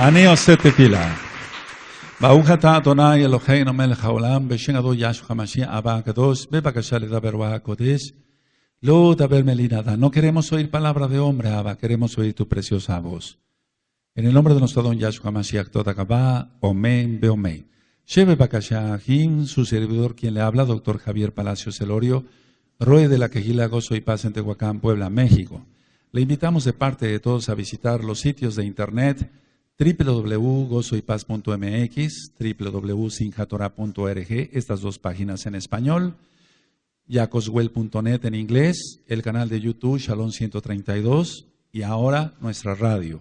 אני עושה תפילה. ברוך אתה אדוני אלוהינו מלך העולם, בשם אדון ישוע המשיח אבא הקדוש, בבקשה לדבר רוח הקודש. לא דבר מילים nada. No queremos oír palabra de hombre, Abba, queremos oír tu preciosa voz. En el nombre de nuestro don Yahshua Mashiach Todakabá, Omen, Beomen. Shebe Bakashahim, su servidor quien le habla, doctor Javier Palacios Elorio, Roe de la Quejila Gozo y Paz en Tehuacán, Puebla, México. Le invitamos de parte de todos a visitar los sitios de internet www.gozoypaz.mx, www.sinjatorah.org, estas dos páginas en español, yacoswell.net en inglés, el canal de YouTube Shalom 132 y ahora nuestra radio.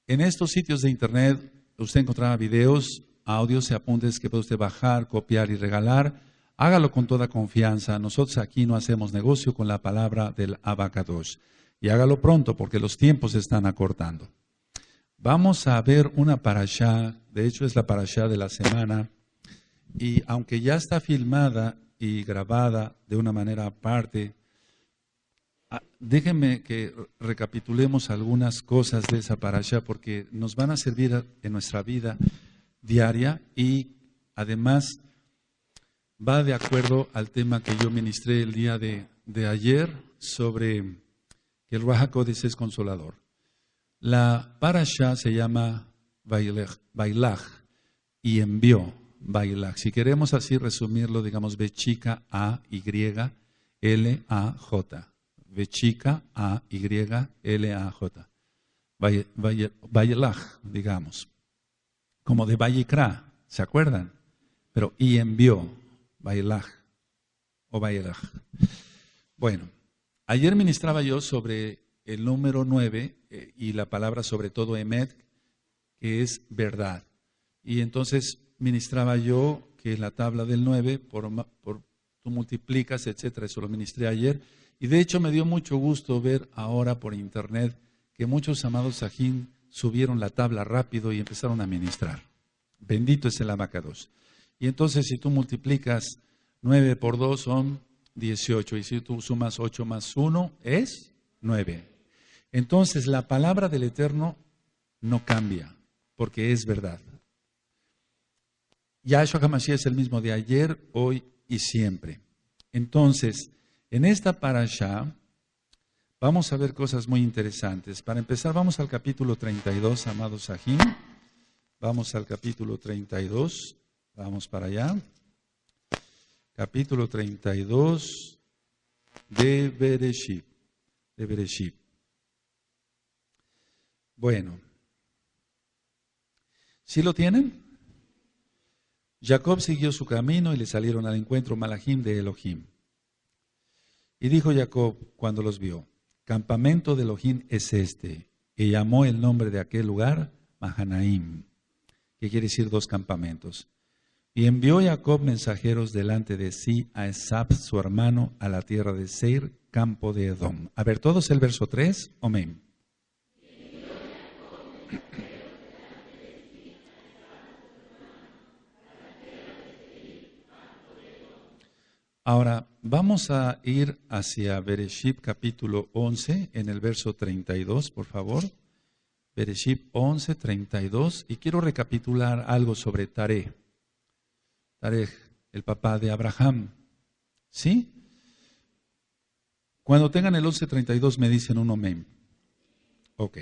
En estos sitios de internet usted encontrará videos, audios y apuntes que puede usted bajar, copiar y regalar. Hágalo con toda confianza. Nosotros aquí no hacemos negocio con la palabra del Abacadosh. Y hágalo pronto porque los tiempos se están acortando. Vamos a ver una parashá, de hecho es la parashá de la semana. Y aunque ya está filmada y grabada de una manera aparte, déjenme que recapitulemos algunas cosas de esa parashá porque nos van a servir en nuestra vida diaria y además va de acuerdo al tema que yo ministré el día de ayer sobre que el Ruach HaKodesh es consolador. La parashá se llama Bailaj y envió Bailaj. Si queremos así resumirlo, digamos B chica A Y L A J. B chica A Y L A J. Bailaj, digamos. Como de Vayikra, ¿se acuerdan? Pero y envió Bailaj o Bailaj. Bueno, ayer ministraba yo sobre el número 9 y la palabra sobre todo Emet, que es verdad. Y entonces ministraba yo que la tabla del 9, tú multiplicas, etcétera, eso lo ministré ayer. Y de hecho me dio mucho gusto ver ahora por internet que muchos amados sajín subieron la tabla rápido y empezaron a ministrar. Bendito es el Abacados. Y entonces si tú multiplicas 9 por 2 son 18. Y si tú sumas 8 más 1 es 9. Entonces la palabra del Eterno no cambia porque es verdad. Yahshua HaMashiach es el mismo de ayer, hoy y siempre. Entonces, en esta parashá vamos a ver cosas muy interesantes. Para empezar, vamos al capítulo 32, amados sajín. Vamos al capítulo 32. Vamos para allá. Capítulo 32 de Bereshit. Bueno. ¿Sí lo tienen? Jacob siguió su camino y le salieron al encuentro malajim de Elohim. Y dijo Jacob cuando los vio: campamento de Elohim es este. Y llamó el nombre de aquel lugar Mahanaim, que quiere decir dos campamentos. Y envió Jacob mensajeros delante de sí a Esab, su hermano, a la tierra de Seir, campo de Edom. A ver, todos el verso 3, amén. Ahora, vamos a ir hacia Bereshit capítulo 11, en el verso 32, por favor. Bereshit 11, 32. Y quiero recapitular algo sobre Taré. Taré, el papá de Abraham. ¿Sí? Cuando tengan el 11:32 me dicen un amén. Ok.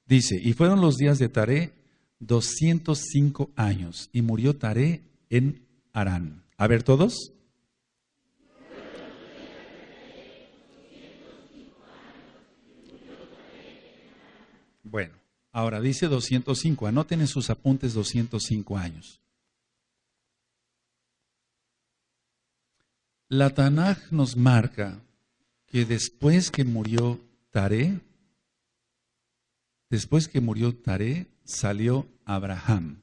Dice, y fueron los días de Taré 205 años, y murió Taré en Harán. A ver todos. Bueno, ahora dice 205, anoten en sus apuntes 205 años. La Tanaj nos marca que después que murió Taré, salió Abraham.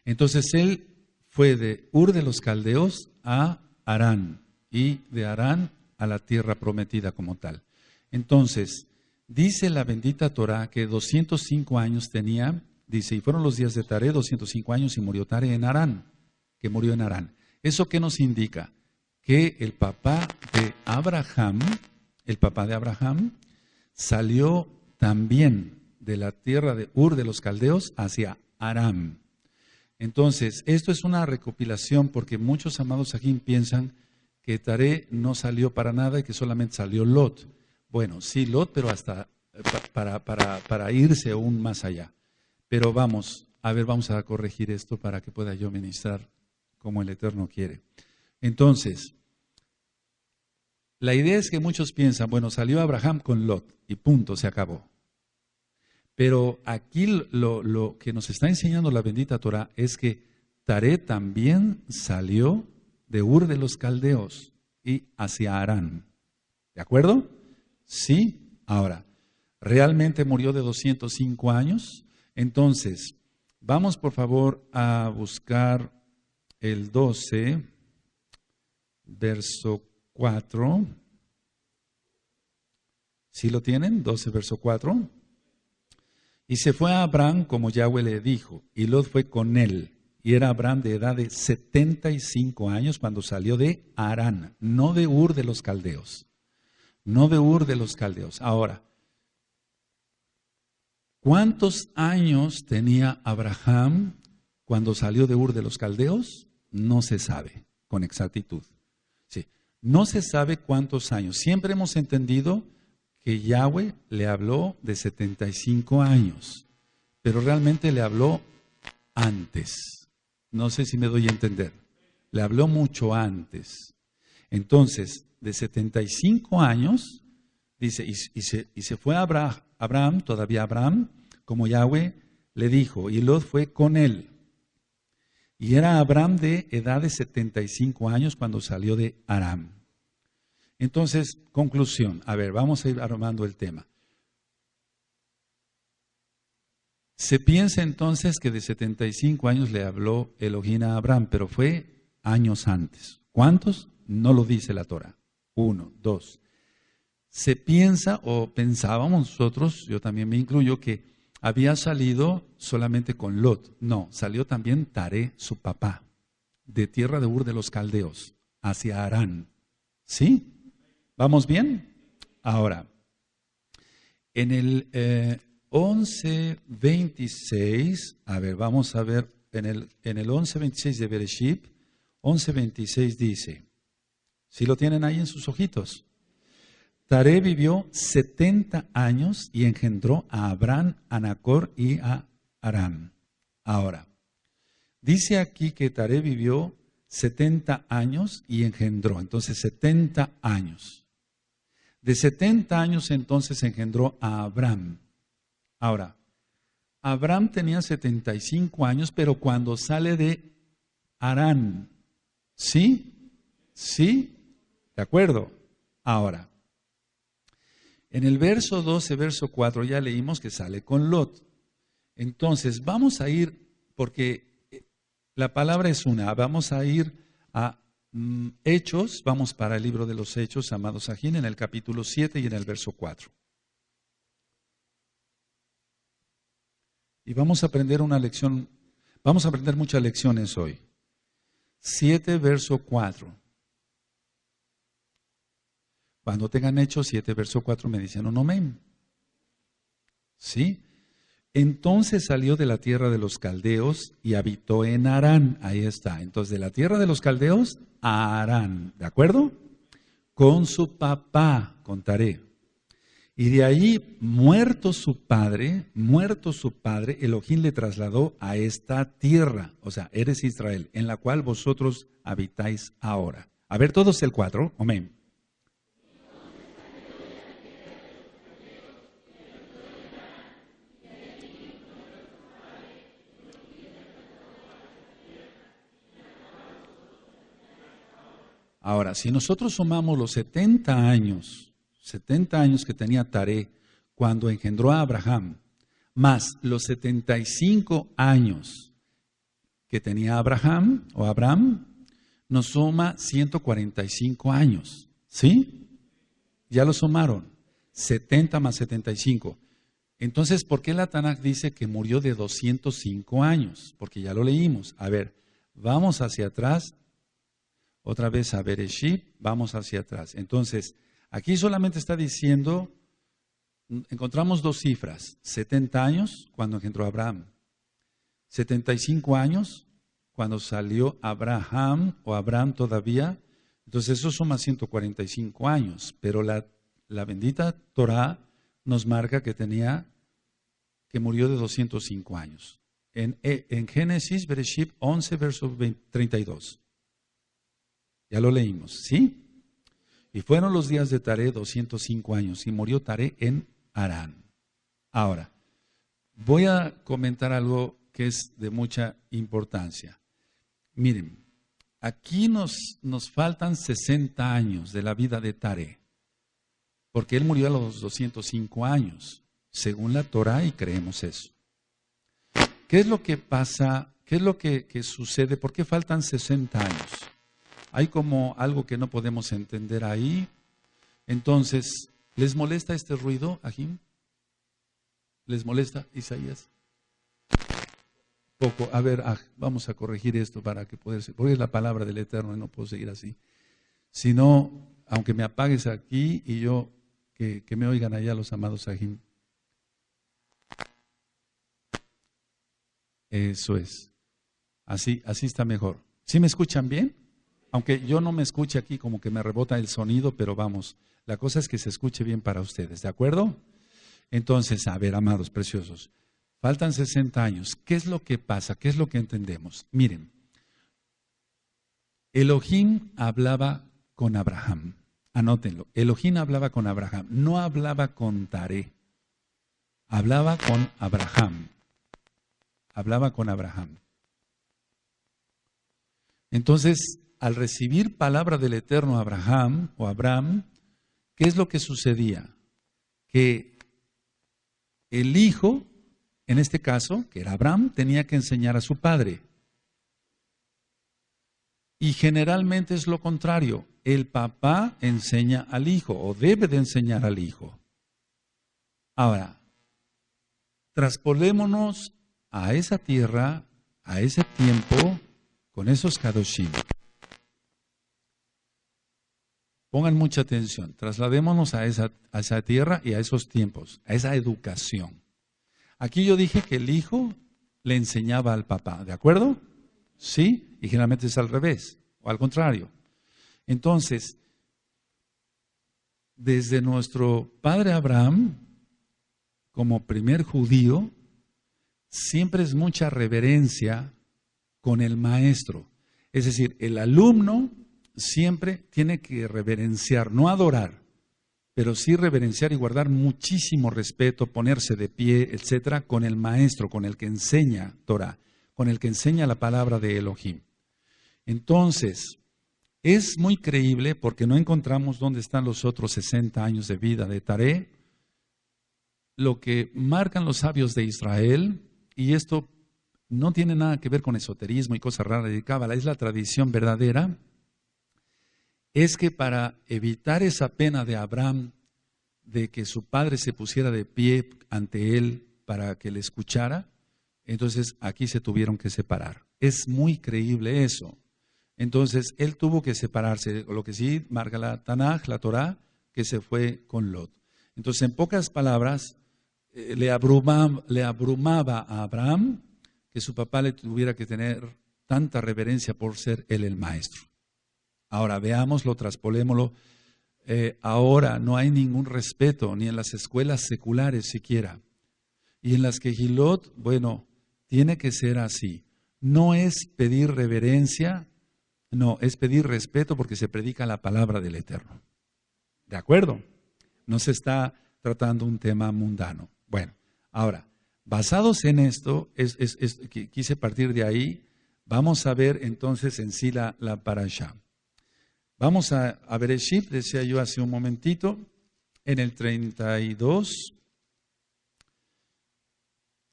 Entonces él fue de Ur de los Caldeos a Harán y de Harán a la tierra prometida como tal. Entonces, dice la bendita Torah que 205 años tenía, dice, y fueron los días de Taré 205 años y murió Taré en Harán, que murió en Harán. ¿Eso qué nos indica? Que el papá de Abraham, salió también de la tierra de Ur de los Caldeos hacia Aram. Entonces, esto es una recopilación porque muchos amados aquí piensan que Taré no salió para nada y que solamente salió Lot. Bueno, sí, Lot, pero hasta para irse aún más allá. Pero vamos a corregir esto para que pueda yo ministrar como el Eterno quiere. Entonces, la idea es que muchos piensan, bueno, salió Abraham con Lot y punto, se acabó. Pero aquí lo que nos está enseñando la bendita Torah es que Taré también salió de Ur de los Caldeos y hacia Harán. ¿De acuerdo? Sí. Ahora, ¿realmente murió de 205 años? Entonces, vamos por favor a buscar el 12, verso 4. ¿Sí lo tienen? 12, verso 4. Y se fue a Abraham como Yahweh le dijo, y Lot fue con él. Y era Abraham de edad de 75 años cuando salió de Harán, no de Ur de los Caldeos. No de Ur de los Caldeos. Ahora, ¿cuántos años tenía Abraham cuando salió de Ur de los Caldeos? No se sabe con exactitud. Sí, no se sabe cuántos años. Siempre hemos entendido que Yahweh le habló de 75 años, pero realmente le habló antes. No sé si me doy a entender. Le habló mucho antes. Entonces, de 75 años, dice, y se fue a Abraham, todavía Abraham, como Yahweh le dijo, y Lot fue con él. Y era Abraham de edad de 75 años cuando salió de Aram. Entonces, conclusión. A ver, vamos a ir armando el tema. Se piensa entonces que de 75 años le habló Elohim a Abraham, pero fue años antes. ¿Cuántos? No lo dice la Torah. 1, 2. Se piensa o pensábamos nosotros, yo también me incluyo, que había salido solamente con Lot. No, salió también Taré, su papá, de tierra de Ur de los Caldeos, hacia Harán. ¿Sí? ¿Vamos bien? Ahora, en el 11:26, a ver, vamos a ver, en el 11:26 de Bereshit, 11:26 dice, ¿sí lo tienen ahí en sus ojitos? Taré vivió 70 años y engendró a Abraham, a Nacor y a Aram. Ahora, dice aquí que Taré vivió 70 años y engendró, entonces 70 años. De 70 años entonces engendró a Abraham. Ahora, Abraham tenía 75 años, pero cuando sale de Harán, ¿sí? ¿Sí? ¿De acuerdo? Ahora, en el verso 12, verso 4 ya leímos que sale con Lot. Entonces, vamos a ir, porque la palabra es una, vamos a ir a Hechos, vamos para el libro de los Hechos, amados Ajín, en el capítulo 7 y en el verso 4. Y vamos a aprender una lección, vamos a aprender muchas lecciones hoy. 7, verso 4. Cuando tengan Hechos 7, verso 4, me dicen un amén. ¿Sí? Entonces salió de la tierra de los caldeos y habitó en Harán. Ahí está. Entonces, de la tierra de los caldeos a Harán. ¿De acuerdo? Con su papá, con Taré. Y de ahí, muerto su padre, Elohim le trasladó a esta tierra. O sea, eres Israel, en la cual vosotros habitáis ahora. A ver, todos el 4. Amén. Ahora, si nosotros sumamos los 70 años que tenía Taré cuando engendró a Abraham, más los 75 años que tenía Abraham, nos suma 145 años. ¿Sí? Ya lo sumaron. 70 más 75. Entonces, ¿por qué la Tanaj dice que murió de 205 años? Porque ya lo leímos. A ver, vamos hacia atrás. Otra vez a Bereshit, vamos hacia atrás. Entonces, aquí solamente está diciendo encontramos dos cifras, 70 años cuando engendró a Abraham, 75 años cuando salió Abraham o Abraham todavía, entonces eso suma 145 años, pero la bendita Torah nos marca que murió de 205 años. En Génesis, Bereshit 11, verso 32. Ya lo leímos, ¿sí? Y fueron los días de Taré 205 años y murió Taré en Harán. Ahora, voy a comentar algo que es de mucha importancia. Miren, aquí nos faltan 60 años de la vida de Taré, porque él murió a los 205 años, según la Torah, y creemos eso. ¿Qué es lo que pasa? ¿Qué es lo que sucede? ¿Por qué faltan 60 años? Hay como algo que no podemos entender ahí. Entonces, ¿les molesta este ruido, Ajim? ¿Les molesta, Isaías? Poco. A ver, vamos a corregir esto para que pueda ser, porque es la palabra del Eterno y no puedo seguir así. Si no, aunque me apagues aquí y yo, que me oigan allá los amados Ajim. Eso es. Así está mejor. ¿Sí me escuchan bien? Aunque yo no me escuche aquí, como que me rebota el sonido, pero vamos, la cosa es que se escuche bien para ustedes, ¿de acuerdo? Entonces, a ver, amados preciosos, faltan 60 años. ¿Qué es lo que pasa? ¿Qué es lo que entendemos? Miren, Elohim hablaba con Abraham. Anótenlo, Elohim hablaba con Abraham, no hablaba con Taré, hablaba con Abraham. Hablaba con Abraham. Entonces, al recibir palabra del Eterno Abraham o Abraham, ¿qué es lo que sucedía? Que el hijo, en este caso, que era Abraham, tenía que enseñar a su padre. Y generalmente es lo contrario. El papá enseña al hijo o debe de enseñar al hijo. Ahora, traspolémonos a esa tierra, a ese tiempo, con esos kadoshim. Pongan mucha atención, trasladémonos a esa tierra y a esos tiempos, a esa educación. Aquí yo dije que el hijo le enseñaba al papá, ¿de acuerdo? Sí, y generalmente es al revés, o al contrario. Entonces, desde nuestro padre Abraham, como primer judío, siempre es mucha reverencia con el maestro. Es decir, el alumno siempre tiene que reverenciar, no adorar, pero sí reverenciar y guardar muchísimo respeto, ponerse de pie, etcétera, con el maestro, con el que enseña Torah, con el que enseña la palabra de Elohim. Entonces, es muy creíble porque no encontramos dónde están los otros 60 años de vida de Taré, lo que marcan los sabios de Israel. Y esto no tiene nada que ver con esoterismo y cosas raras de Cábala, es la tradición verdadera, es que para evitar esa pena de Abraham, de que su padre se pusiera de pie ante él para que le escuchara, entonces aquí se tuvieron que separar. Es muy creíble eso. Entonces él tuvo que separarse, lo que sí marca la Tanaj, la Torah, que se fue con Lot. Entonces, en pocas palabras, le abrumaba a Abraham que su papá le tuviera que tener tanta reverencia por ser él el maestro. Ahora veámoslo, traspolémoslo. Ahora no hay ningún respeto, ni en las escuelas seculares siquiera. Y en las Kehilot, bueno, tiene que ser así. No es pedir reverencia, no, es pedir respeto porque se predica la palabra del Eterno. ¿De acuerdo? No se está tratando un tema mundano. Bueno, ahora, basados en esto, quise partir de ahí, vamos a ver entonces en sí la parashá. Vamos a Bereshit, decía yo hace un momentito, en el 32.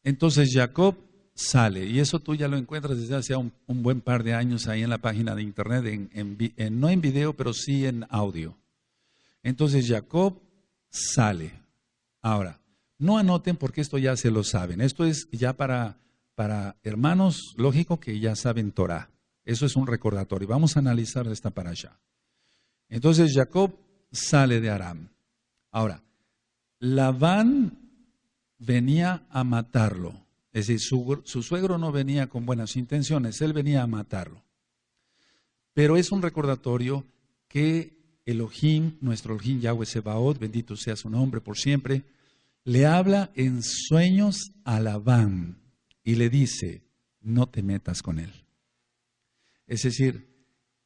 Entonces Jacob sale, y eso tú ya lo encuentras desde hace un buen par de años ahí en la página de internet, no en video, pero sí en audio. Entonces Jacob sale. Ahora, no anoten porque esto ya se lo saben. Esto es ya para hermanos, lógico que ya saben Torah. Eso es un recordatorio. Vamos a analizar esta parashá. Entonces Jacob sale de Aram. Ahora, Labán venía a matarlo. Es decir, su suegro no venía con buenas intenciones, él venía a matarlo. Pero es un recordatorio que Elohim, nuestro Elohim Yahweh Sebaot, bendito sea su nombre por siempre, le habla en sueños a Labán y le dice, no te metas con él. Es decir,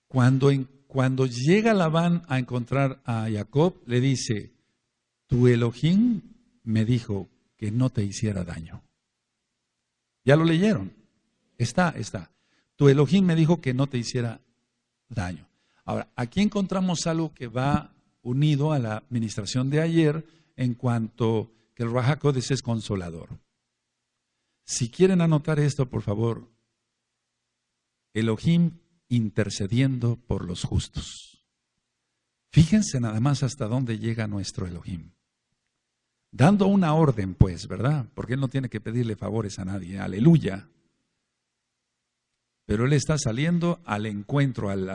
cuando llega Labán a encontrar a Jacob, le dice, tu Elohim me dijo que no te hiciera daño. Ya lo leyeron. Está. Tu Elohim me dijo que no te hiciera daño. Ahora, aquí encontramos algo que va unido a la administración de ayer en cuanto que el Ruach HaKodesh es consolador. Si quieren anotar esto, por favor, Elohim intercediendo por los justos. Fíjense nada más hasta dónde llega nuestro Elohim. Dando una orden, pues, ¿verdad? Porque Él no tiene que pedirle favores a nadie. Aleluya. Pero Él está saliendo al encuentro, al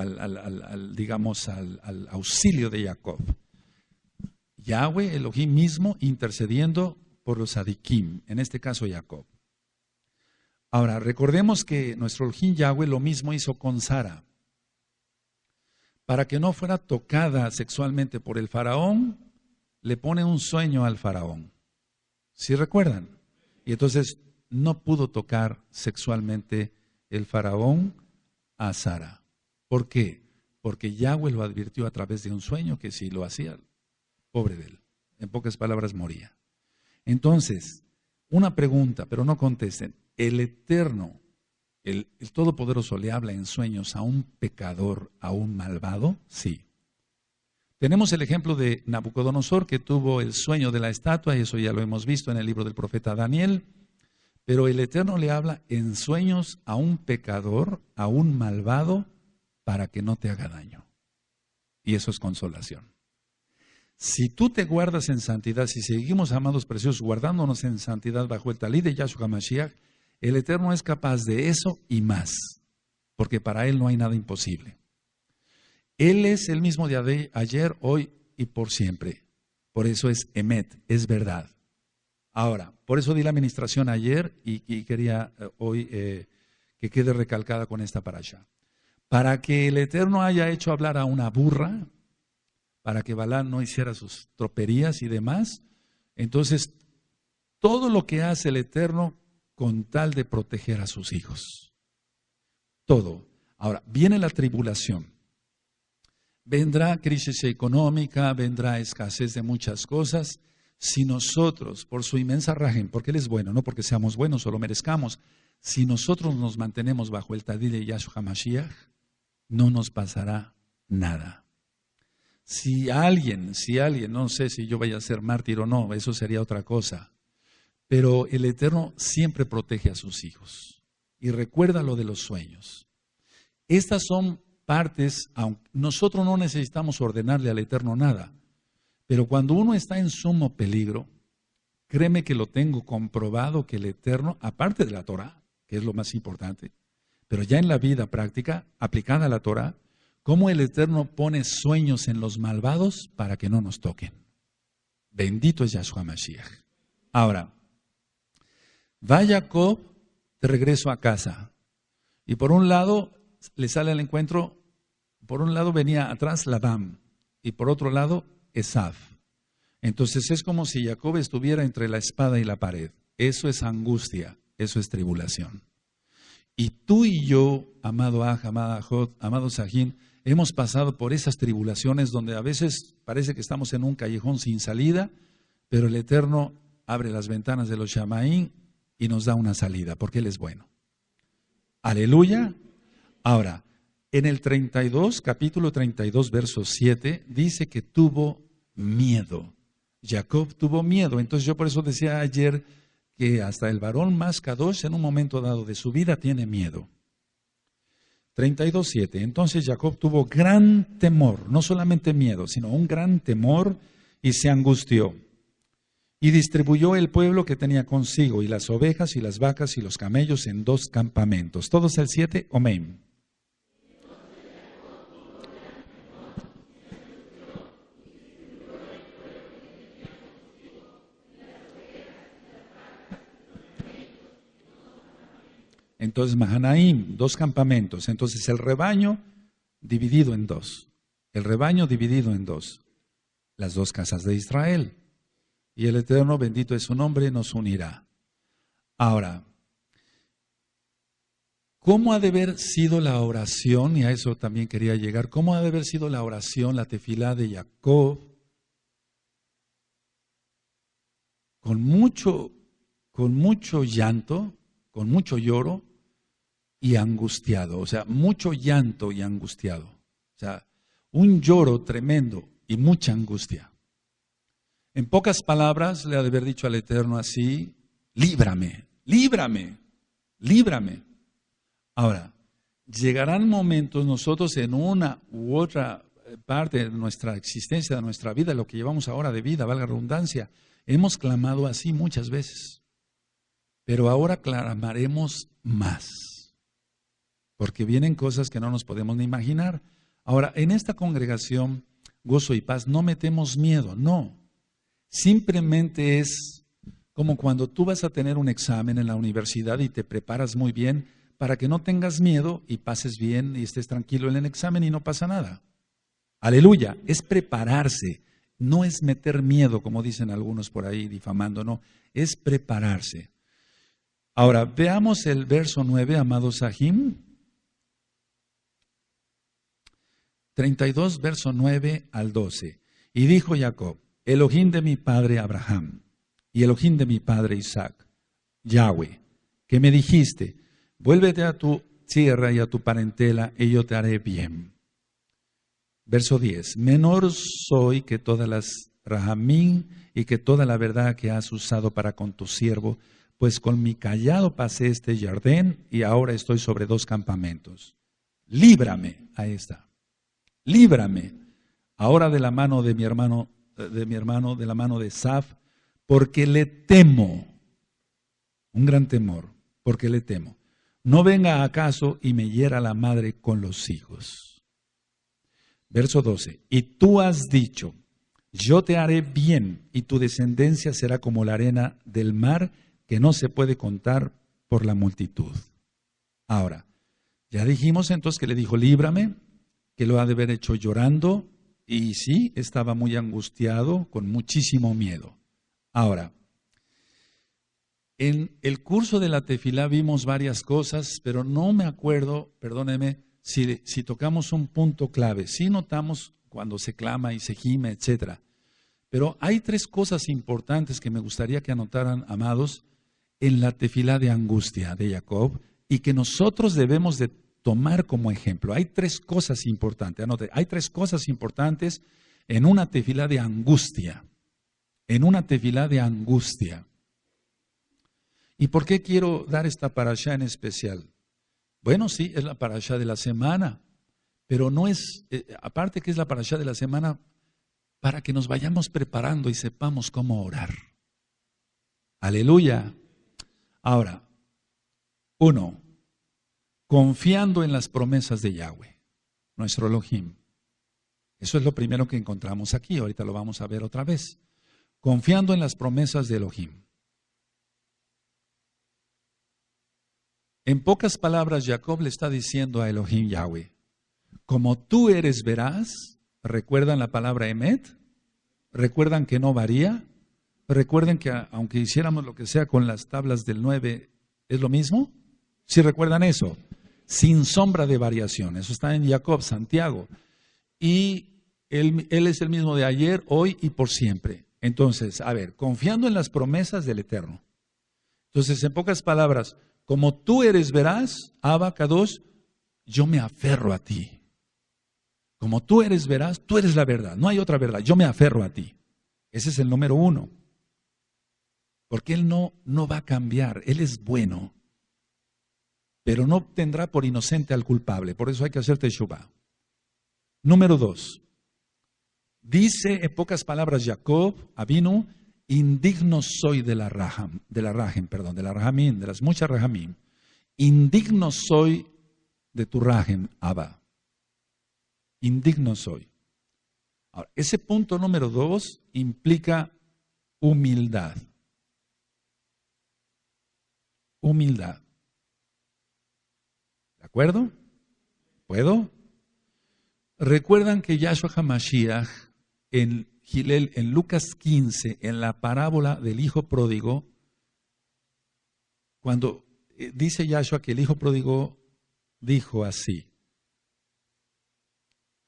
auxilio de Jacob. Yahweh, Elohim mismo, intercediendo por los Sadikim, en este caso Jacob. Ahora, recordemos que nuestro Elohim Yahweh lo mismo hizo con Sara. Para que no fuera tocada sexualmente por el faraón, le pone un sueño al faraón. ¿Sí recuerdan? Y entonces no pudo tocar sexualmente el faraón a Sara. ¿Por qué? Porque Yahweh lo advirtió a través de un sueño que si lo hacía, pobre de él. En pocas palabras, moría. Entonces, una pregunta, pero no contesten. ¿El Eterno, el Todopoderoso, le habla en sueños a un pecador, a un malvado? Sí. Tenemos el ejemplo de Nabucodonosor, que tuvo el sueño de la estatua, y eso ya lo hemos visto en el libro del profeta Daniel. Pero el Eterno le habla en sueños a un pecador, a un malvado, para que no te haga daño. Y eso es consolación. Si tú te guardas en santidad, si seguimos, amados preciosos, guardándonos en santidad bajo el talí de Yahshua HaMashiach, el Eterno es capaz de eso y más, porque para Él no hay nada imposible. Él es el mismo de ayer, hoy y por siempre. Por eso es Emet, es verdad. Ahora, por eso di la administración ayer y quería hoy que quede recalcada con esta parasha. Para que el Eterno haya hecho hablar a una burra, para que Balaam no hiciera sus troperías y demás, entonces todo lo que hace el Eterno con tal de proteger a sus hijos. Todo. Ahora, viene la tribulación. Vendrá crisis económica, vendrá escasez de muchas cosas. Si nosotros, por su inmensa rajem, porque Él es bueno, no porque seamos buenos o lo merezcamos, si nosotros nos mantenemos bajo el tadí de Yahshua HaMashiach, no nos pasará nada. Si alguien, no sé si yo vaya a ser mártir o no, eso sería otra cosa. Pero el Eterno siempre protege a sus hijos. Y recuerda lo de los sueños. Estas son partes, aunque nosotros no necesitamos ordenarle al Eterno nada. Pero cuando uno está en sumo peligro, créeme que lo tengo comprobado que el Eterno, aparte de la Torah, que es lo más importante, pero ya en la vida práctica, aplicada a la Torah, cómo el Eterno pone sueños en los malvados para que no nos toquen. Bendito es Yahshua Mashiach. Ahora, va Jacob de regreso a casa. Y por un lado le sale al encuentro, por un lado venía atrás Labán y por otro lado Esav. Entonces es como si Jacob estuviera entre la espada y la pared. Eso es angustia, eso es tribulación. Y tú y yo, amado Aj, amada Jod, amado Sahin, hemos pasado por esas tribulaciones donde a veces parece que estamos en un callejón sin salida, pero el Eterno abre las ventanas de los Shamaín y nos da una salida, porque Él es bueno. Aleluya. Ahora, en el 32, capítulo 32, verso 7, dice que tuvo miedo. Jacob tuvo miedo. Entonces yo por eso decía ayer que hasta el varón más kadosh en un momento dado de su vida tiene miedo. 32:7. Entonces Jacob tuvo gran temor, no solamente miedo, sino un gran temor y se angustió. Y distribuyó el pueblo que tenía consigo, y las ovejas y las vacas y los camellos en 2 campamentos. Todos el 7, amén. Entonces Mahanaim, 2 campamentos. Entonces el rebaño dividido en 2. El rebaño dividido en 2. Las 2 casas de Israel. Y el Eterno, bendito es su nombre, nos unirá. Ahora, ¿cómo ha de haber sido la oración? Y a eso también quería llegar. ¿Cómo ha de haber sido la oración, la tefilá de Jacob? Con mucho llanto, con mucho lloro y angustiado. O sea, mucho llanto y angustiado. O sea, un lloro tremendo y mucha angustia. En pocas palabras, le ha de haber dicho al Eterno así: líbrame, líbrame, líbrame. Ahora, llegarán momentos nosotros en una u otra parte de nuestra existencia, de nuestra vida, lo que llevamos ahora de vida, valga la redundancia, hemos clamado así muchas veces, pero ahora clamaremos más, porque vienen cosas que no nos podemos ni imaginar. Ahora, en esta congregación, Gozo y Paz, no metemos miedo, no. Simplemente es como cuando tú vas a tener un examen en la universidad y te preparas muy bien para que no tengas miedo y pases bien y estés tranquilo en el examen y no pasa nada. Aleluya, es prepararse, no es meter miedo, como dicen algunos por ahí difamando, no, es prepararse. Ahora, veamos el verso 9, amados Sahim. 32, verso 9 al 12. Y dijo Jacob: Elohim de mi padre Abraham y Elohim de mi padre Isaac, Yahweh, que me dijiste: vuélvete a tu tierra y a tu parentela, y yo te haré bien. Verso 10. Menor soy que todas las rahamín y que toda la verdad que has usado para con tu siervo, pues con mi cayado pasé este Jardín y ahora estoy sobre 2 campamentos. Líbrame, ahí está. Líbrame ahora de la mano de mi hermano, de la mano de Saf, porque le temo. Un gran temor, porque le temo. No venga acaso y me hiera la madre con los hijos. Verso 12. Y tú has dicho: yo te haré bien y tu descendencia será como la arena del mar, que no se puede contar por la multitud. Ahora, ya dijimos entonces que le dijo: líbrame, que lo ha de haber hecho llorando, y sí, estaba muy angustiado, con muchísimo miedo. Ahora, en el curso de la tefilá vimos varias cosas, pero no me acuerdo, perdóneme, si tocamos un punto clave. Sí notamos cuando se clama y se gime, etc. Pero hay 3 cosas importantes que me gustaría que anotaran, amados, en la tefilá de angustia de Jacob, y que nosotros debemos de tomar como ejemplo. Hay 3 cosas importantes, anote, hay 3 cosas importantes en una tefilá de angustia. En una tefilá de angustia. ¿Y por qué quiero dar esta parashá en especial? Bueno, sí, es la parashá de la semana, pero no es, aparte que es la parashá de la semana, para que nos vayamos preparando y sepamos cómo orar. Aleluya. Ahora, 1, confiando en las promesas de Yahweh, nuestro Elohim. Eso es lo primero que encontramos aquí, ahorita lo vamos a ver otra vez. Confiando en las promesas de Elohim. En pocas palabras, Jacob le está diciendo a Elohim Yahweh: como tú eres veraz, ¿recuerdan la palabra emet? ¿Recuerdan que no varía? ¿Recuerden que aunque hiciéramos lo que sea con las tablas del 9, es lo mismo? ¿Sí recuerdan eso? Sin sombra de variación. Eso está en Jacob, Santiago. Y él es el mismo de ayer, hoy y por siempre. Entonces, a ver, confiando en las promesas del Eterno. Entonces, en pocas palabras, como tú eres veraz, Abba Kadosh, yo me aferro a ti. Como tú eres veraz, tú eres la verdad. No hay otra verdad. Yo me aferro a ti. Ese es el número 1. Porque Él no va a cambiar. Él es bueno. Pero no tendrá por inocente al culpable. Por eso hay que hacer teshuvá. Número 2. Dice en pocas palabras Jacob, Avinu: indigno soy de la rahamín, de las muchas rahamín. Indigno soy de tu rahem, Abba. Indigno soy. Ahora, ese punto número 2 implica humildad. Humildad. acuerdo? ¿Puedo? ¿Recuerdan que Yahshua HaMashiach en Lucas 15, en la parábola del hijo pródigo, cuando dice Yahshua que el hijo pródigo dijo así: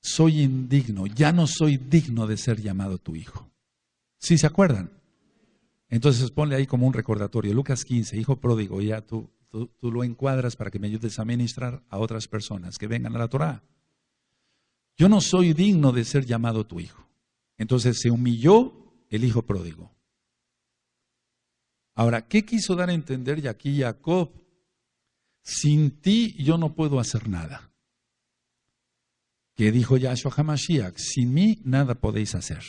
soy indigno, ya no soy digno de ser llamado tu hijo. ¿Sí se acuerdan? Entonces ponle ahí como un recordatorio, Lucas 15, hijo pródigo, ya tú lo encuadras para que me ayudes a ministrar a otras personas que vengan a la Torá. Yo no soy digno de ser llamado tu hijo. Entonces se humilló el hijo pródigo. Ahora, ¿qué quiso dar a entender aquí Jacob? Sin ti yo no puedo hacer nada. ¿Qué dijo Yahshua HaMashiach? Sin mí nada podéis hacer.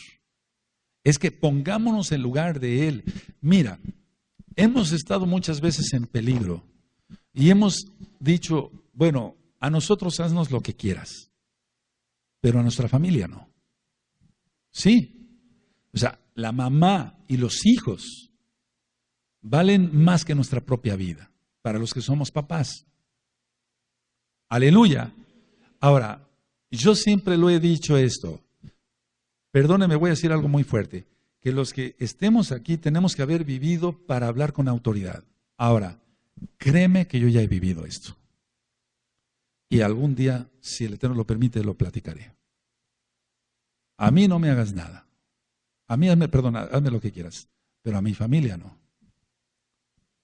Es que pongámonos en lugar de él. Mira, hemos estado muchas veces en peligro y hemos dicho, bueno, a nosotros haznos lo que quieras, pero a nuestra familia no. Sí, o sea, la mamá y los hijos valen más que nuestra propia vida, para los que somos papás. Aleluya. Ahora, yo siempre lo he dicho esto, perdóneme, voy a decir algo muy fuerte, que los que estemos aquí tenemos que haber vivido para hablar con autoridad. Ahora, créeme que yo ya he vivido esto. Y algún día, si el Eterno lo permite, lo platicaré. A mí no me hagas nada. A mí hazme lo que quieras, pero a mi familia no.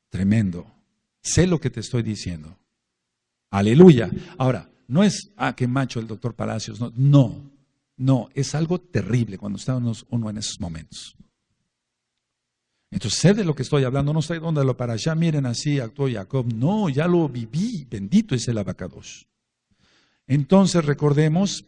Tremendo. Sé lo que te estoy diciendo. Aleluya. Ahora, no es, qué macho el doctor Palacios. No, es algo terrible cuando está uno en esos momentos. Entonces sé de lo que estoy hablando, no estoy donde lo para allá, miren así actuó Jacob. No, ya lo viví, bendito es el abacadosh. Entonces recordemos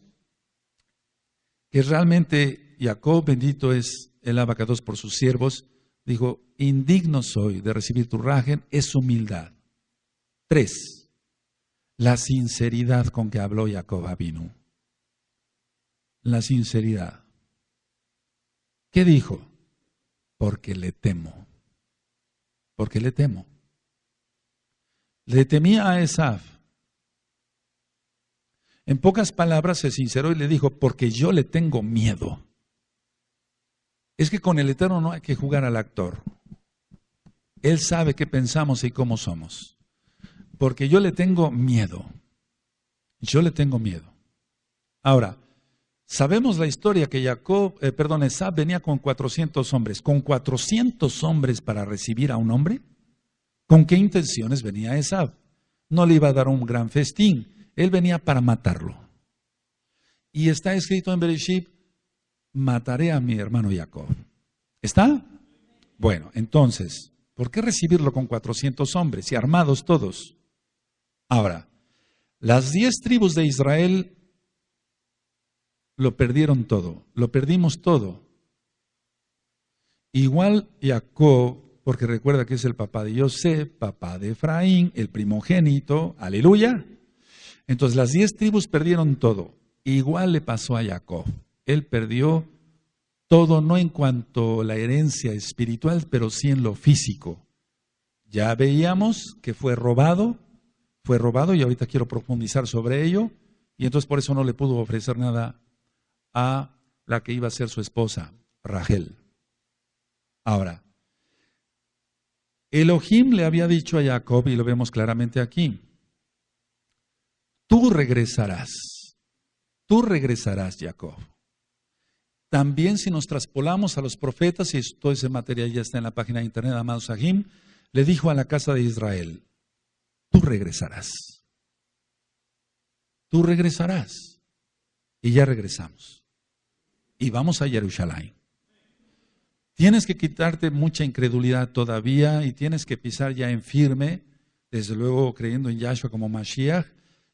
que realmente Jacob, bendito es el abacadosh por sus siervos, dijo, indigno soy de recibir tu rajen, es humildad. 3, la sinceridad con que habló Jacob Avinu. La sinceridad. ¿Qué dijo? Porque le temo. Porque le temo. Le temía a Esaf. En pocas palabras se sinceró y le dijo, porque yo le tengo miedo. Es que con el Eterno no hay que jugar al actor. Él sabe qué pensamos y cómo somos. Porque yo le tengo miedo. Yo le tengo miedo. Ahora, sabemos la historia que Esaf venía con 400 hombres. ¿Con 400 hombres para recibir a un hombre? ¿Con qué intenciones venía Esaf? No le iba a dar un gran festín. Él venía para matarlo. Y está escrito en Bereshit, mataré a mi hermano Jacob. ¿Está? Bueno, entonces, ¿por qué recibirlo con 400 hombres y armados todos? Ahora, las 10 tribus de Israel lo perdieron todo, lo perdimos todo. Igual Jacob, porque recuerda que es el papá de José, papá de Efraín, el primogénito, aleluya. Entonces las 10 tribus perdieron todo. Igual le pasó a Jacob. Él perdió todo, no en cuanto a la herencia espiritual, pero sí en lo físico. Ya veíamos que fue robado y ahorita quiero profundizar sobre ello. Y entonces por eso no le pudo ofrecer nada a la que iba a ser su esposa, Rachel. Ahora, Elohim le había dicho a Jacob, y lo vemos claramente aquí, tú regresarás, Jacob. También si nos traspolamos a los profetas, y todo ese material ya está en la página de internet, Amado Sahim, le dijo a la casa de Israel, tú regresarás. Tú regresarás. Y ya regresamos. Y vamos a Jerusalén. Tienes que quitarte mucha incredulidad todavía y tienes que pisar ya en firme, desde luego creyendo en Yahshua como Mashiach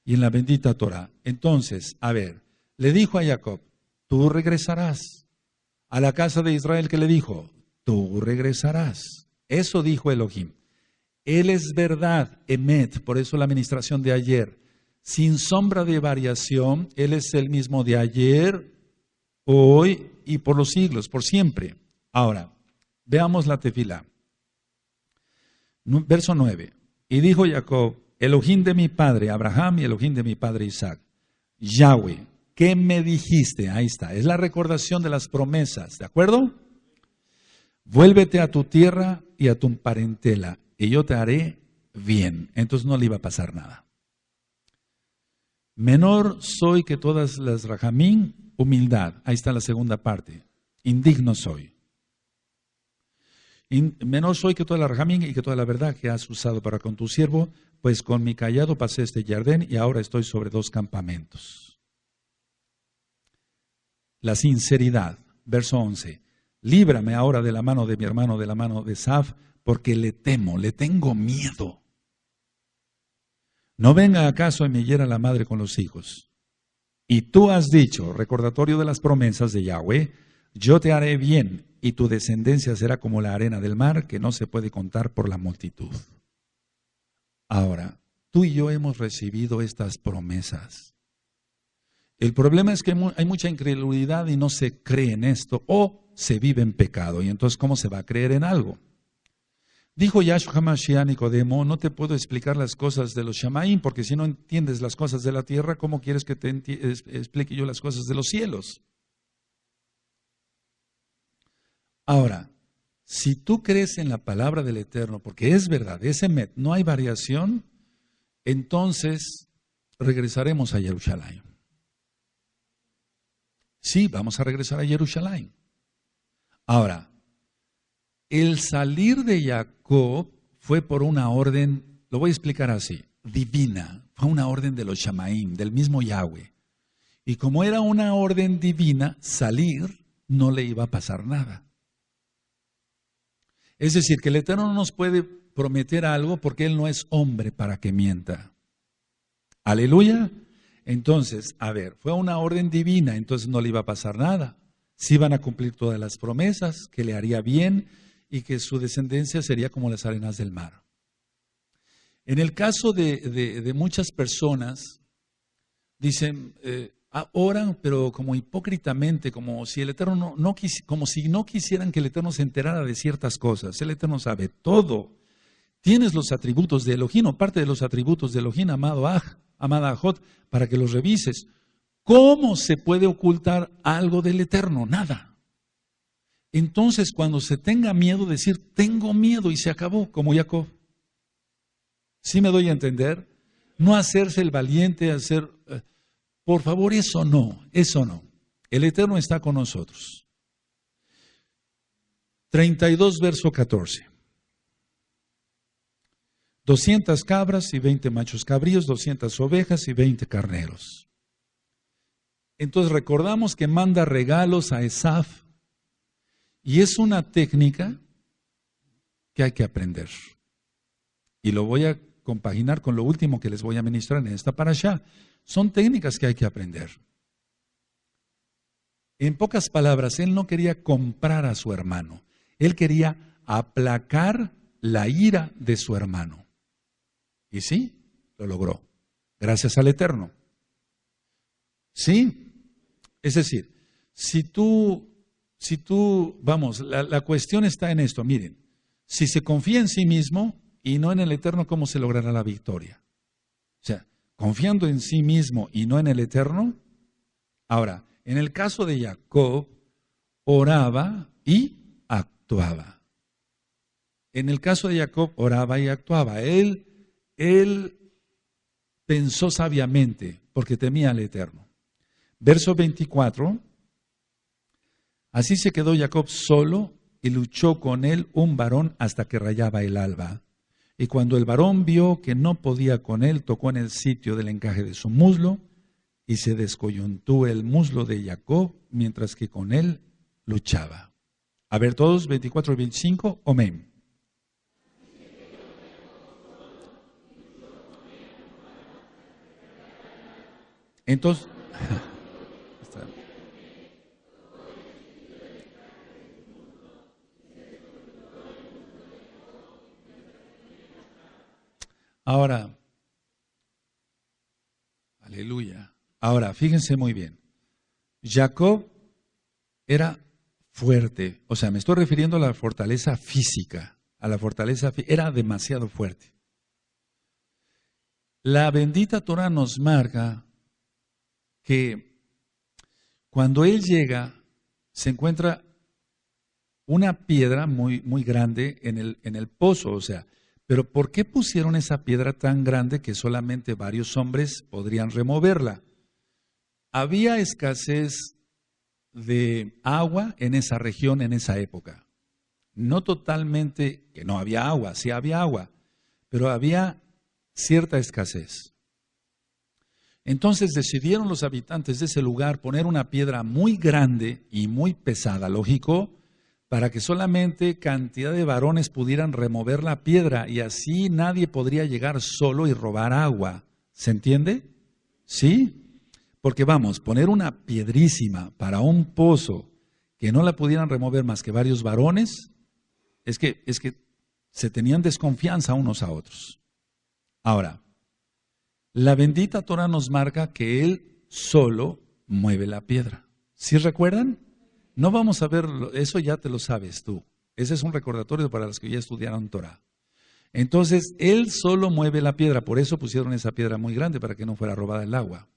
y en la bendita Torah. Entonces, a ver, le dijo a Jacob, tú regresarás. A la casa de Israel, ¿qué le dijo? Tú regresarás. Eso dijo Elohim. Él es verdad, Emet, por eso la administración de ayer. Sin sombra de variación, Él es el mismo de ayer, hoy y por los siglos, por siempre. Ahora, veamos la tefilá. Verso 9. Y dijo Jacob, Elohim de mi padre Abraham y Elohim de mi padre Isaac. Yahweh, ¿qué me dijiste? Ahí está, es la recordación de las promesas, ¿de acuerdo? Vuélvete a tu tierra y a tu parentela, y yo te haré bien. Entonces no le iba a pasar nada. Menor soy que todas las rajamín, humildad. Ahí está la segunda parte. Indigno soy. Menor soy que toda la rajamín y que toda la verdad que has usado para con tu siervo, pues con mi cayado pasé este Jardín y ahora estoy sobre 2 campamentos. La sinceridad, verso 11. Líbrame ahora de la mano de mi hermano, de la mano de Saf, porque le temo, le tengo miedo. No venga acaso y me hiera la madre con los hijos. Y tú has dicho, recordatorio de las promesas de Yahweh, yo te haré bien y tu descendencia será como la arena del mar que no se puede contar por la multitud. Ahora, tú y yo hemos recibido estas promesas. El problema es que hay mucha incredulidad y no se cree en esto o se vive en pecado. Y entonces, ¿cómo se va a creer en algo? Dijo Yahshua HaMashiach a Nicodemo, no te puedo explicar las cosas de los Shamaim, porque si no entiendes las cosas de la tierra, ¿cómo quieres que te explique yo las cosas de los cielos? Ahora, si tú crees en la palabra del Eterno, porque es verdad, es emet, no hay variación, entonces regresaremos a Jerusalén. Sí, vamos a regresar a Jerusalén. Ahora, el salir de Jacob fue por una orden, lo voy a explicar así, divina. Fue una orden de los Shamaim, del mismo Yahweh. Y como era una orden divina, salir no le iba a pasar nada. Es decir, que el Eterno no nos puede prometer algo porque Él no es hombre para que mienta. Aleluya. Entonces, a ver, fue una orden divina, entonces no le iba a pasar nada. Sí iban a cumplir todas las promesas, que le haría bien y que su descendencia sería como las arenas del mar. En el caso de muchas personas, dicen, oran, pero como hipócritamente, como si el Eterno como si no quisieran que el Eterno se enterara de ciertas cosas. El Eterno sabe todo. Tienes los atributos de Elohim, o parte de los atributos de Elohim, amada Ajot, para que los revises. ¿Cómo se puede ocultar algo del Eterno? Nada. Entonces, cuando se tenga miedo, decir, tengo miedo y se acabó, como Jacob. ¿Sí me doy a entender? No hacerse el valiente, por favor, eso no. El Eterno está con nosotros. 32, verso 14. 200 cabras y 20 machos cabríos, 200 ovejas y 20 carneros. Entonces recordamos que manda regalos a Esaf y es una técnica que hay que aprender. Y lo voy a compaginar con lo último que les voy a ministrar en esta parashá. Son técnicas que hay que aprender. En pocas palabras, él no quería comprar a su hermano. Él quería aplacar la ira de su hermano. Y sí, lo logró. Gracias al Eterno. ¿Sí? Es decir, si tú, vamos, la cuestión está en esto. Miren, si se confía en sí mismo y no en el Eterno, ¿cómo se logrará la victoria? O sea, confiando en sí mismo y no en el Eterno. Ahora, en el caso de Jacob, oraba y actuaba. En el caso de Jacob, oraba y actuaba. Él pensó sabiamente porque temía al Eterno. Verso 24. Así se quedó Jacob solo y luchó con él un varón hasta que rayaba el alba. Y cuando el varón vio que no podía con él, tocó en el sitio del encaje de su muslo y se descoyuntó el muslo de Jacob mientras que con él luchaba. A ver todos, 24 y 25, amén. Entonces, ahora, aleluya. Ahora, fíjense muy bien. Jacob era fuerte, o sea, me estoy refiriendo a la fortaleza física, era demasiado fuerte. La bendita Torah nos marca que cuando él llega, se encuentra una piedra muy, muy grande en el pozo, o sea, pero ¿por qué pusieron esa piedra tan grande que solamente varios hombres podrían removerla? Había escasez de agua en esa región, en esa época. No totalmente que no había agua, sí había agua, pero había cierta escasez. Entonces decidieron los habitantes de ese lugar poner una piedra muy grande y muy pesada, lógico, para que solamente cantidad de varones pudieran remover la piedra y así nadie podría llegar solo y robar agua. ¿Se entiende? ¿Sí? Porque vamos, poner una piedrísima para un pozo que no la pudieran remover más que varios varones, es que se tenían desconfianza unos a otros. Ahora, la bendita Torah nos marca que Él solo mueve la piedra. ¿Sí recuerdan? No vamos a ver, eso ya te lo sabes tú. Ese es un recordatorio para los que ya estudiaron Torah. Entonces, Él solo mueve la piedra, por eso pusieron esa piedra muy grande para que no fuera robada el agua.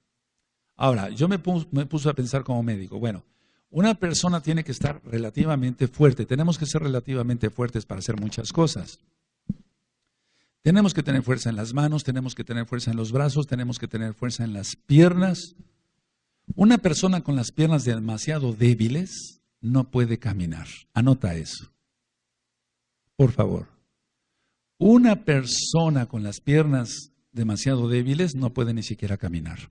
Ahora, yo me puse a pensar como médico, bueno, una persona tiene que estar relativamente fuerte, tenemos que ser relativamente fuertes para hacer muchas cosas. Tenemos que tener fuerza en las manos, tenemos que tener fuerza en los brazos, tenemos que tener fuerza en las piernas. Una persona con las piernas demasiado débiles no puede caminar. Anota eso. Por favor. Una persona con las piernas demasiado débiles no puede ni siquiera caminar.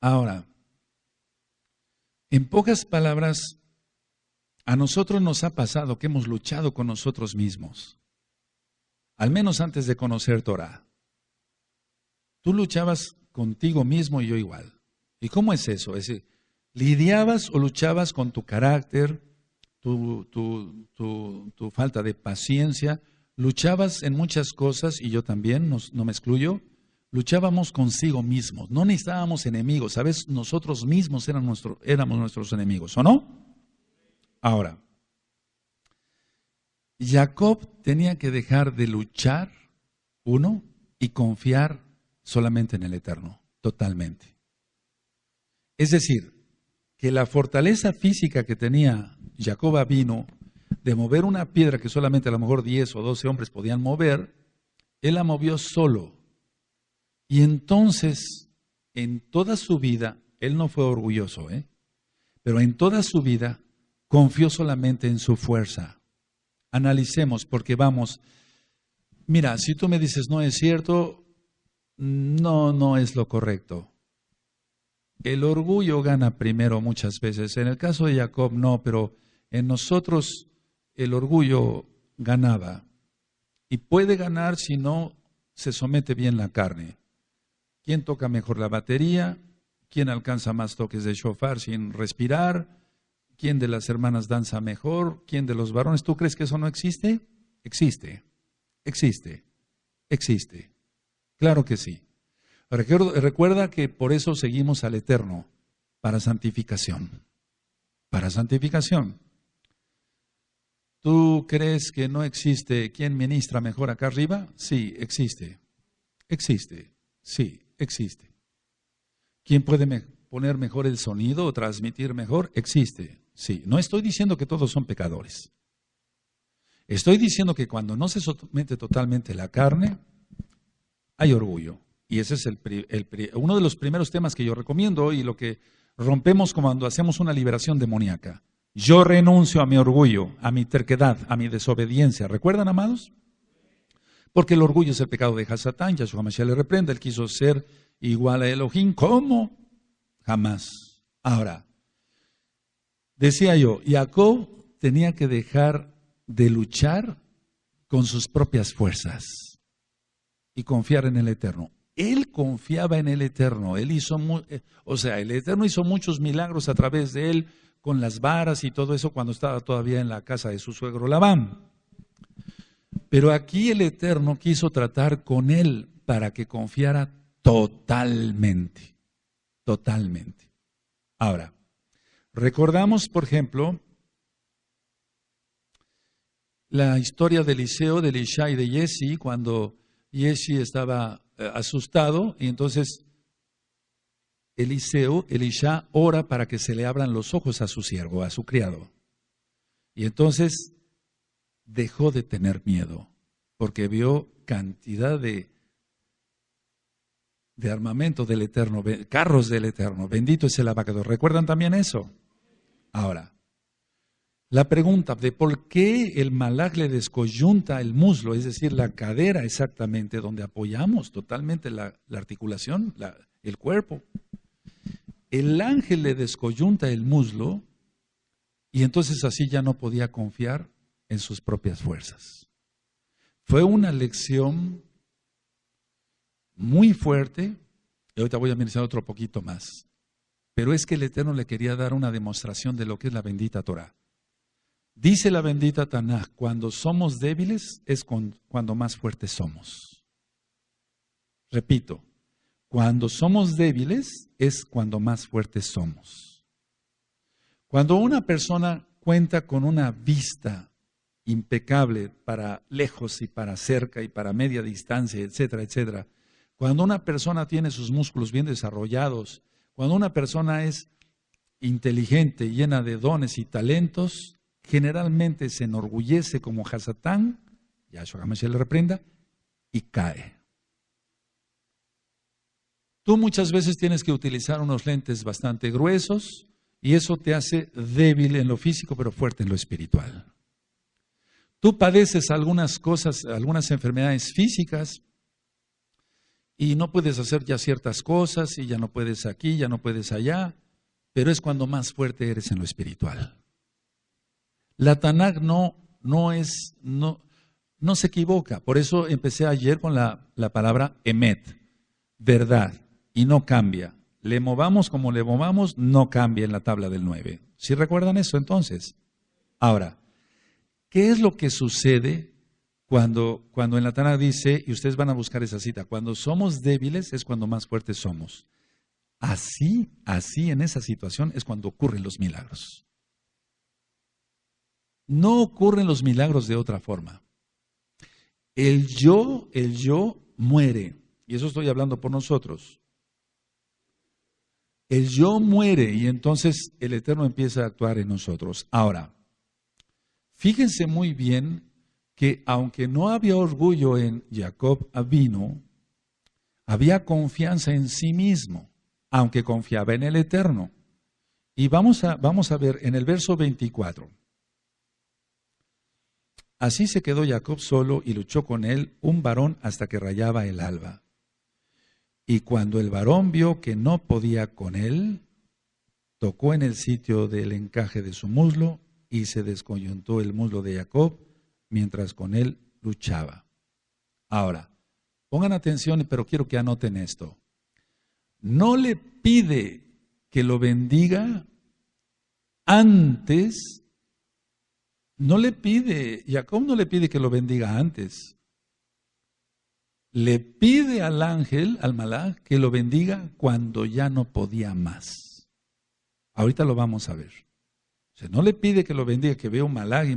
Ahora, en pocas palabras, a nosotros nos ha pasado que hemos luchado con nosotros mismos, al menos antes de conocer Torah. Tú luchabas contigo mismo y yo igual. ¿Y cómo es eso? Es decir, ¿lidiabas o luchabas con tu carácter, tu falta de paciencia? Luchabas en muchas cosas, y yo también, no me excluyo, luchábamos consigo mismos. No necesitábamos enemigos, ¿sabes? Nosotros mismos éramos nuestros enemigos, ¿o no? Ahora, Jacob tenía que dejar de luchar, uno, y confiar solamente en el Eterno, totalmente. Es decir, que la fortaleza física que tenía Jacob vino de mover una piedra que solamente a lo mejor 10 o 12 hombres podían mover, él la movió solo. Y entonces, en toda su vida, él no fue orgulloso, pero en toda su vida confió solamente en su fuerza. Analicemos, porque vamos, mira, si tú me dices no es cierto, no es lo correcto. El orgullo gana primero muchas veces. En el caso de Jacob no, pero en nosotros el orgullo ganaba. Y puede ganar si no se somete bien la carne. ¿Quién toca mejor la batería? ¿Quién alcanza más toques de shofar sin respirar? ¿Quién de las hermanas danza mejor? ¿Quién de los varones? ¿Tú crees que eso no existe? Existe. Claro que sí. Recuerda que por eso seguimos al Eterno, para santificación. Para santificación. ¿Tú crees que no existe quien ministra mejor acá arriba? Sí, existe. Sí, existe. ¿Quién puede poner mejor el sonido o transmitir mejor? Existe. Sí, no estoy diciendo que todos son pecadores. Estoy diciendo que cuando no se somete totalmente la carne, hay orgullo. Y ese es uno de los primeros temas que yo recomiendo y lo que rompemos cuando hacemos una liberación demoníaca. Yo renuncio a mi orgullo, a mi terquedad, a mi desobediencia. ¿Recuerdan, amados? Porque el orgullo es el pecado de Hasatán. Yahshua Mashiach le reprende. Él quiso ser igual a Elohim. ¿Cómo? Jamás. Ahora, decía yo, Jacob tenía que dejar de luchar con sus propias fuerzas y confiar en el Eterno. Él confiaba en el Eterno. Él hizo, el Eterno hizo muchos milagros a través de él con las varas y todo eso cuando estaba todavía en la casa de su suegro Labán. Pero aquí el Eterno quiso tratar con él para que confiara totalmente. Ahora, recordamos, por ejemplo, la historia de Eliseo, de Elisha y de Giesi, cuando Giesi estaba asustado, y entonces Elisha ora para que se le abran los ojos a su siervo, a su criado. Y entonces dejó de tener miedo, porque vio cantidad de armamento del Eterno, carros del Eterno. Bendito es el abacados. ¿Recuerdan también eso? Ahora, la pregunta de por qué el malaj le descoyunta el muslo, es decir, la cadera exactamente, donde apoyamos totalmente la articulación, el cuerpo. El ángel le descoyunta el muslo y entonces así ya no podía confiar en sus propias fuerzas. Fue una lección muy fuerte, y ahorita voy a mencionar otro poquito más, pero es que el Eterno le quería dar una demostración de lo que es la bendita Torah. Dice la bendita Tanaj, cuando somos débiles es cuando más fuertes somos. Repito, cuando somos débiles es cuando más fuertes somos. Cuando una persona cuenta con una vista impecable para lejos y para cerca y para media distancia, etcétera, etcétera, cuando una persona tiene sus músculos bien desarrollados, cuando una persona es inteligente, llena de dones y talentos, generalmente se enorgullece como Hasatán, Yahshua HaMashiach le reprenda, y cae. Tú muchas veces tienes que utilizar unos lentes bastante gruesos y eso te hace débil en lo físico, pero fuerte en lo espiritual. Tú padeces algunas cosas, algunas enfermedades físicas y no puedes hacer ya ciertas cosas y ya no puedes aquí, ya no puedes allá, pero es cuando más fuerte eres en lo espiritual. La Tanaj no se equivoca. Por eso empecé ayer con la palabra emet, verdad, y no cambia. Le movamos como le movamos, no cambia en la tabla del 9. ¿Sí recuerdan eso entonces? Ahora, ¿qué es lo que sucede cuando en la Tanaj dice, y ustedes van a buscar esa cita, cuando somos débiles es cuando más fuertes somos? Así en esa situación es cuando ocurren los milagros. No ocurren los milagros de otra forma. El yo muere, y eso estoy hablando por nosotros. El yo muere y entonces el Eterno empieza a actuar en nosotros. Ahora, fíjense muy bien que aunque no había orgullo en Jacob Avinu, había confianza en sí mismo, aunque confiaba en el Eterno. Y vamos a ver en el verso 24. Así se quedó Jacob solo y luchó con él un varón hasta que rayaba el alba. Y cuando el varón vio que no podía con él, tocó en el sitio del encaje de su muslo y se descoyuntó el muslo de Jacob mientras con él luchaba. Ahora, pongan atención, pero quiero que anoten esto. No le pide que lo bendiga antes. Jacob no le pide que lo bendiga antes. Le pide al ángel, al malaj, que lo bendiga cuando ya no podía más. Ahorita lo vamos a ver. O sea, no le pide que lo bendiga, que vea un malaj,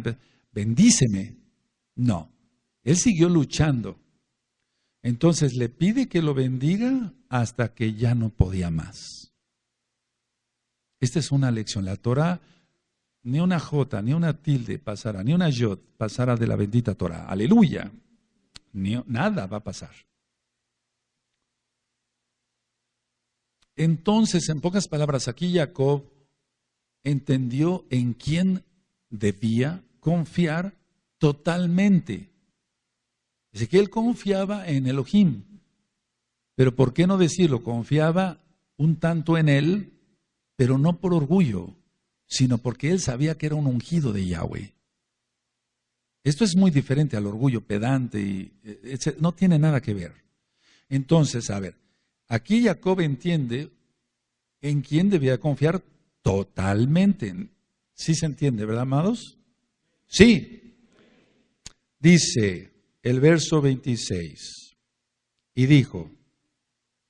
bendíceme. No, él siguió luchando. Entonces le pide que lo bendiga hasta que ya no podía más. Esta es una lección. La Torah, ni una jota, ni una tilde pasará, ni una yod pasará de la bendita Torah. Aleluya. Nada va a pasar. Entonces, en pocas palabras, aquí Jacob entendió en quién debía confiar totalmente. Dice que él confiaba en Elohim, pero ¿por qué no decirlo? Confiaba un tanto en él, pero no por orgullo, sino porque él sabía que era un ungido de Yahweh. Esto es muy diferente al orgullo pedante y no tiene nada que ver. Entonces, a ver, aquí Jacob entiende en quién debía confiar totalmente. ¿Sí se entiende, verdad, amados? Sí. Dice el verso 26, y dijo,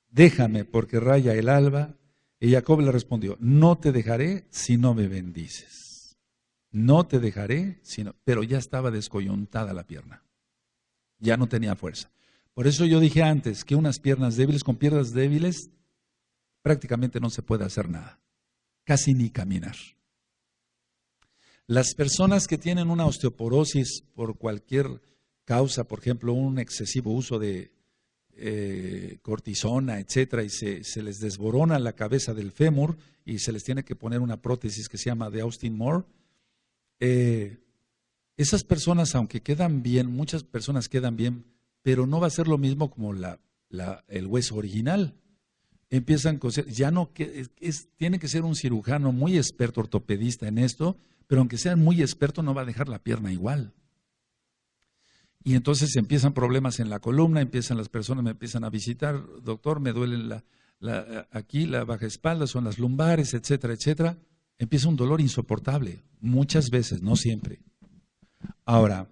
déjame porque raya el alba, Y Jacob le respondió, no te dejaré si no me bendices. No te dejaré, pero ya estaba descoyuntada la pierna. Ya no tenía fuerza. Por eso yo dije antes que unas piernas débiles, con piernas débiles, prácticamente no se puede hacer nada. Casi ni caminar. Las personas que tienen una osteoporosis por cualquier causa, por ejemplo, un excesivo uso de cortisona, etcétera, y se les desborona la cabeza del fémur y se les tiene que poner una prótesis que se llama de Austin Moore. Esas personas, aunque quedan bien, muchas personas quedan bien, pero no va a ser lo mismo como el hueso original. Empiezan a ya no, tiene que ser un cirujano muy experto, ortopedista en esto, pero aunque sea muy experto no va a dejar la pierna igual. Y entonces empiezan problemas en la columna, las personas me empiezan a visitar, doctor, me duele aquí la baja espalda, son las lumbares, etcétera, etcétera. Empieza un dolor insoportable, muchas veces, no siempre. Ahora,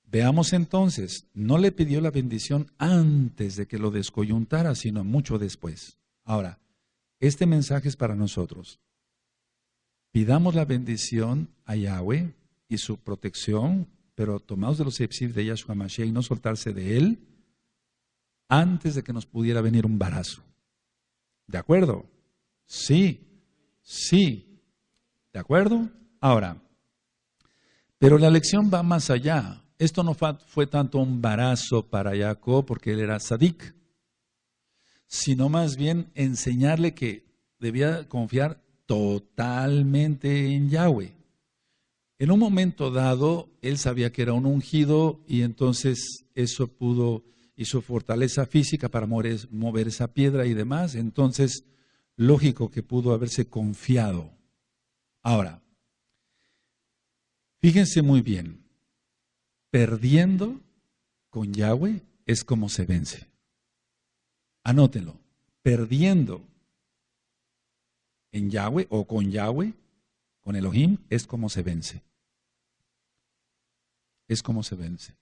veamos entonces, no le pidió la bendición antes de que lo descoyuntara, sino mucho después. Ahora, este mensaje es para nosotros. Pidamos la bendición a Yahweh y su protección, pero tomados de los epsilon de Yahshua Mashiach y no soltarse de él antes de que nos pudiera venir un embarazo. ¿De acuerdo? Sí, sí. ¿De acuerdo? Ahora, pero la lección va más allá. Esto no fue tanto un embarazo para Jacob porque él era sadik, sino más bien enseñarle que debía confiar totalmente en Yahweh. En un momento dado, él sabía que era un ungido y entonces eso hizo fortaleza física para mover esa piedra y demás. Entonces, lógico que pudo haberse confiado. Ahora, fíjense muy bien, perdiendo con Yahweh es como se vence. Anótenlo, perdiendo en Yahweh o con Yahweh, con Elohim, es como se vence. Es como se vence.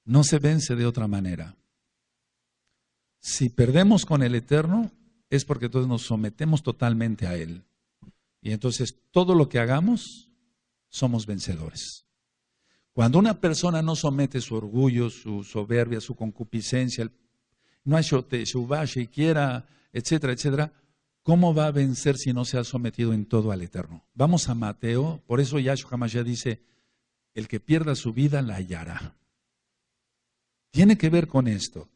No se vence de otra manera. Si perdemos con el Eterno, es porque entonces nos sometemos totalmente a Él. Y entonces todo lo que hagamos, somos vencedores. Cuando una persona no somete su orgullo, su soberbia, su concupiscencia, no ha hecho teshuvah siquiera, etcétera, etcétera, ¿cómo va a vencer si no se ha sometido en todo al Eterno? Vamos a Mateo, por eso Yahshua HaMashiach dice, el que pierda su vida la hallará. Tiene que ver con esto.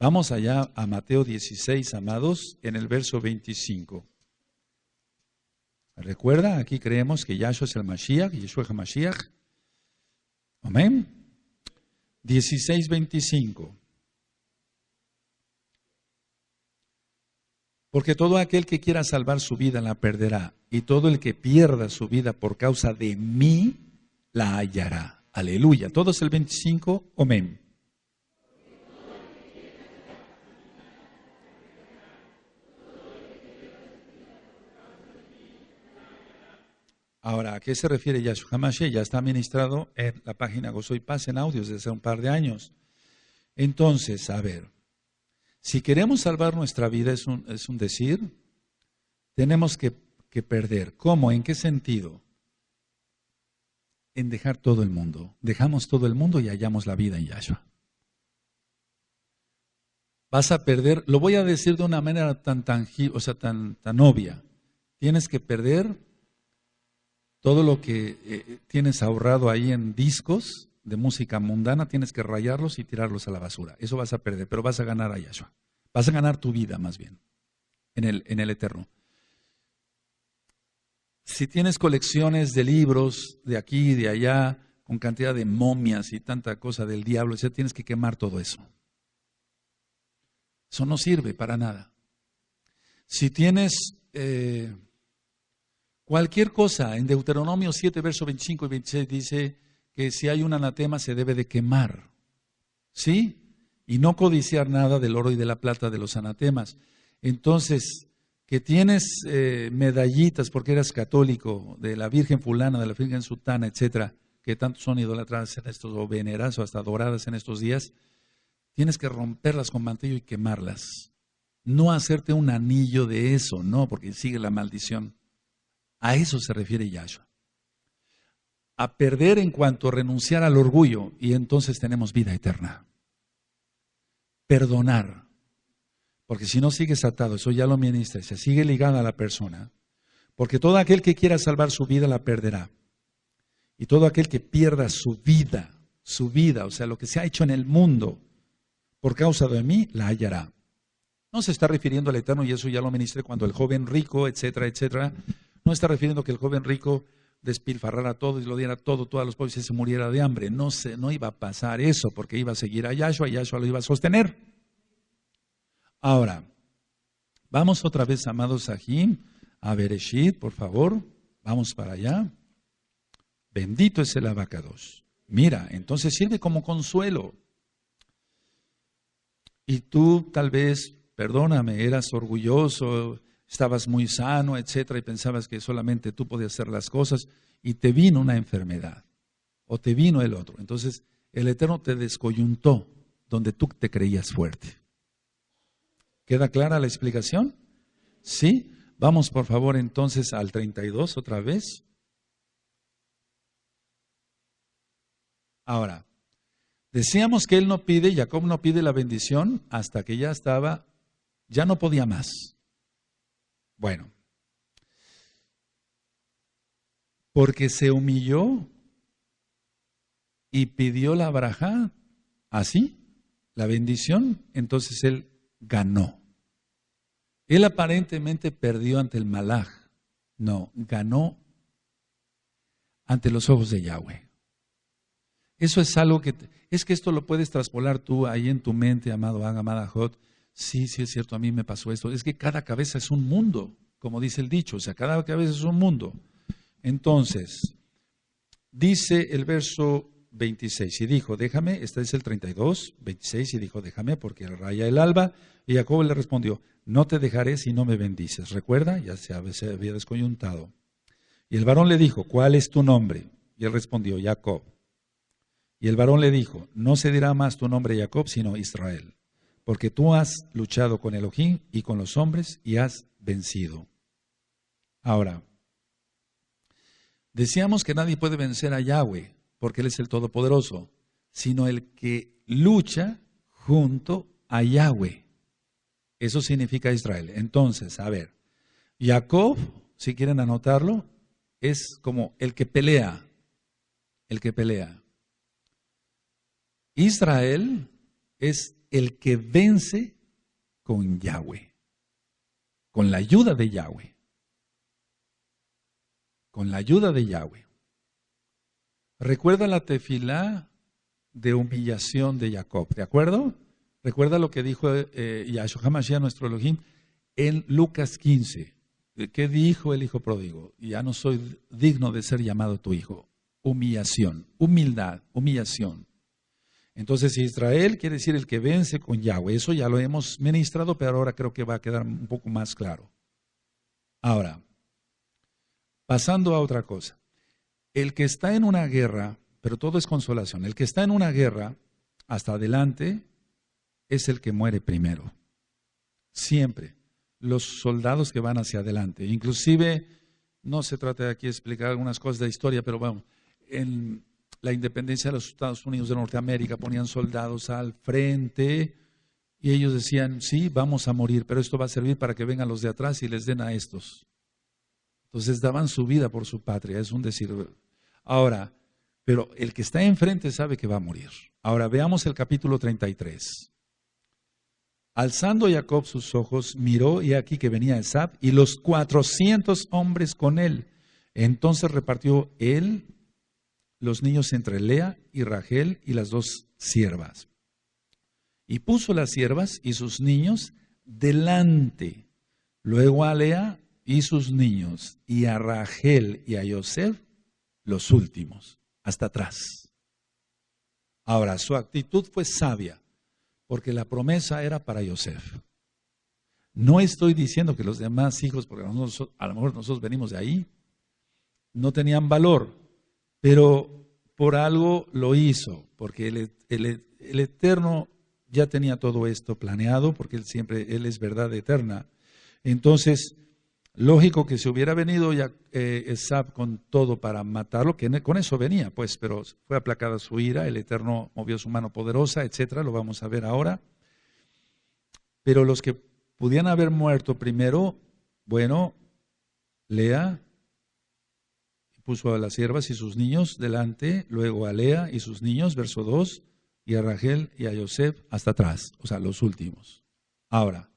Vamos allá a Mateo 16, amados, en el verso 25. Recuerda, aquí creemos que Yahshua es el Mashiach, Yeshua HaMashiach. Amén. 16, 25. Porque todo aquel que quiera salvar su vida la perderá, y todo el que pierda su vida por causa de mí la hallará. Aleluya. Todos el 25, amén. Ahora, ¿a qué se refiere Yahshua HaMashiach? Ya está ministrado en la página Gozo y Paz en audios desde hace un par de años. Entonces, a ver, si queremos salvar nuestra vida, es un decir, tenemos que perder. ¿Cómo? ¿En qué sentido? En dejar todo el mundo. Dejamos todo el mundo y hallamos la vida en Yahshua. Vas a perder, lo voy a decir de una manera tan tangible, o sea, tan obvia. Tienes que perder todo lo que tienes ahorrado ahí en discos de música mundana, tienes que rayarlos y tirarlos a la basura. Eso vas a perder, pero vas a ganar a Yahshua. Vas a ganar tu vida más bien, en el Eterno. Si tienes colecciones de libros de aquí y de allá, con cantidad de momias y tanta cosa del diablo, ya tienes que quemar todo eso. Eso no sirve para nada. Si tienes cualquier cosa, en Deuteronomio 7, versos 25 y 26 dice que si hay un anatema se debe de quemar. ¿Sí? Y no codiciar nada del oro y de la plata de los anatemas. Entonces, que tienes medallitas porque eras católico, de la Virgen fulana, de la Virgen Sutana, etcétera, que tanto son idolatradas en estos, o veneradas o hasta adoradas en estos días, tienes que romperlas con mantillo y quemarlas. No hacerte un anillo de eso, no, porque sigue la maldición. A eso se refiere Yahshua. A perder en cuanto a renunciar al orgullo, y entonces tenemos vida eterna. Perdonar, porque si no sigues atado, eso ya lo ministra, se sigue ligada a la persona, porque todo aquel que quiera salvar su vida la perderá. Y todo aquel que pierda su vida, o sea, lo que se ha hecho en el mundo, por causa de mí, la hallará. No se está refiriendo al eterno, y eso ya lo ministré cuando el joven rico, etcétera, etcétera. No está refiriendo que el joven rico despilfarrara todo y lo diera todo, todos los pobres y se muriera de hambre. No iba a pasar eso, porque iba a seguir a Yahshua y Yahshua lo iba a sostener. Ahora, vamos otra vez, amados Sahim, a Bereshit, por favor. Vamos para allá. Bendito es el abacados. Mira, entonces sirve como consuelo. Y tú tal vez, perdóname, eras orgulloso, estabas muy sano, etcétera, y pensabas que solamente tú podías hacer las cosas, y te vino una enfermedad, o te vino el otro. Entonces, el Eterno te descoyuntó donde tú te creías fuerte. ¿Queda clara la explicación? ¿Sí? Vamos, por favor, entonces al 32 otra vez. Ahora, decíamos que él no pide, Jacob no pide la bendición hasta que ya no podía más. Bueno, porque se humilló y pidió la barajá, así, la bendición, entonces él ganó. Él aparentemente perdió ante el malaj, no, ganó ante los ojos de Yahweh. Eso es algo es que esto lo puedes traspolar tú ahí en tu mente, amado Ag, amada Jot. Sí, es cierto, a mí me pasó esto. Es que cada cabeza es un mundo, como dice el dicho, o sea, cada cabeza es un mundo. Entonces, dice el verso 26, y dijo, déjame, este es el 32, 26, y dijo, déjame, porque raya el alba. Y Jacob le respondió, no te dejaré si no me bendices. Recuerda, ya se había descoyuntado. Y el varón le dijo, ¿cuál es tu nombre? Y él respondió, Jacob. Y el varón le dijo, no se dirá más tu nombre Jacob, sino Israel, porque tú has luchado con Elohim y con los hombres y has vencido. Ahora, decíamos que nadie puede vencer a Yahweh, porque Él es el Todopoderoso, sino el que lucha junto a Yahweh. Eso significa Israel. Entonces, a ver, Jacob, si quieren anotarlo, es como el que pelea, Israel es el que vence con Yahweh, con la ayuda de Yahweh. Con la ayuda de Yahweh. Recuerda la tefilá de humillación de Jacob, ¿de acuerdo? Recuerda lo que dijo Yahshua HaMashiach, nuestro Elohim, en Lucas 15. ¿Qué dijo el hijo pródigo? Ya no soy digno de ser llamado tu hijo. Humillación, humildad, humillación. Entonces Israel quiere decir el que vence con Yahweh. Eso ya lo hemos ministrado, pero ahora creo que va a quedar un poco más claro. Ahora, pasando a otra cosa. El que está en una guerra, pero todo es consolación, el que está en una guerra hasta adelante es el que muere primero. Siempre. Los soldados que van hacia adelante. Inclusive, no se trata de aquí de explicar algunas cosas de historia, pero bueno, en la independencia de los Estados Unidos de Norteamérica ponían soldados al frente y ellos decían, sí, vamos a morir, pero esto va a servir para que vengan los de atrás y les den a estos. Entonces daban su vida por su patria, es un decir. Ahora, pero el que está enfrente sabe que va a morir. Ahora veamos el capítulo 33. Alzando Jacob sus ojos, miró y aquí que venía Esab y los 400 hombres con él. Entonces repartió él los niños entre Lea y Rachel y las dos siervas. Y puso las siervas y sus niños delante. Luego a Lea y sus niños, y a Rachel y a Yosef, los últimos, hasta atrás. Ahora, su actitud fue sabia, porque la promesa era para Yosef. No estoy diciendo que los demás hijos, porque a lo mejor nosotros venimos de ahí, no tenían valor, pero por algo lo hizo, porque el Eterno ya tenía todo esto planeado, porque Él es verdad eterna. Entonces, lógico que si hubiera venido ya Esab con todo para matarlo, que con eso venía, pues, pero fue aplacada su ira, el Eterno movió su mano poderosa, etcétera, lo vamos a ver ahora. Pero los que pudieran haber muerto primero, bueno, Lea puso a las siervas y sus niños delante, luego a Lea y sus niños, verso 2, y a Rachel y a Yosef hasta atrás, o sea, los últimos. Ahora,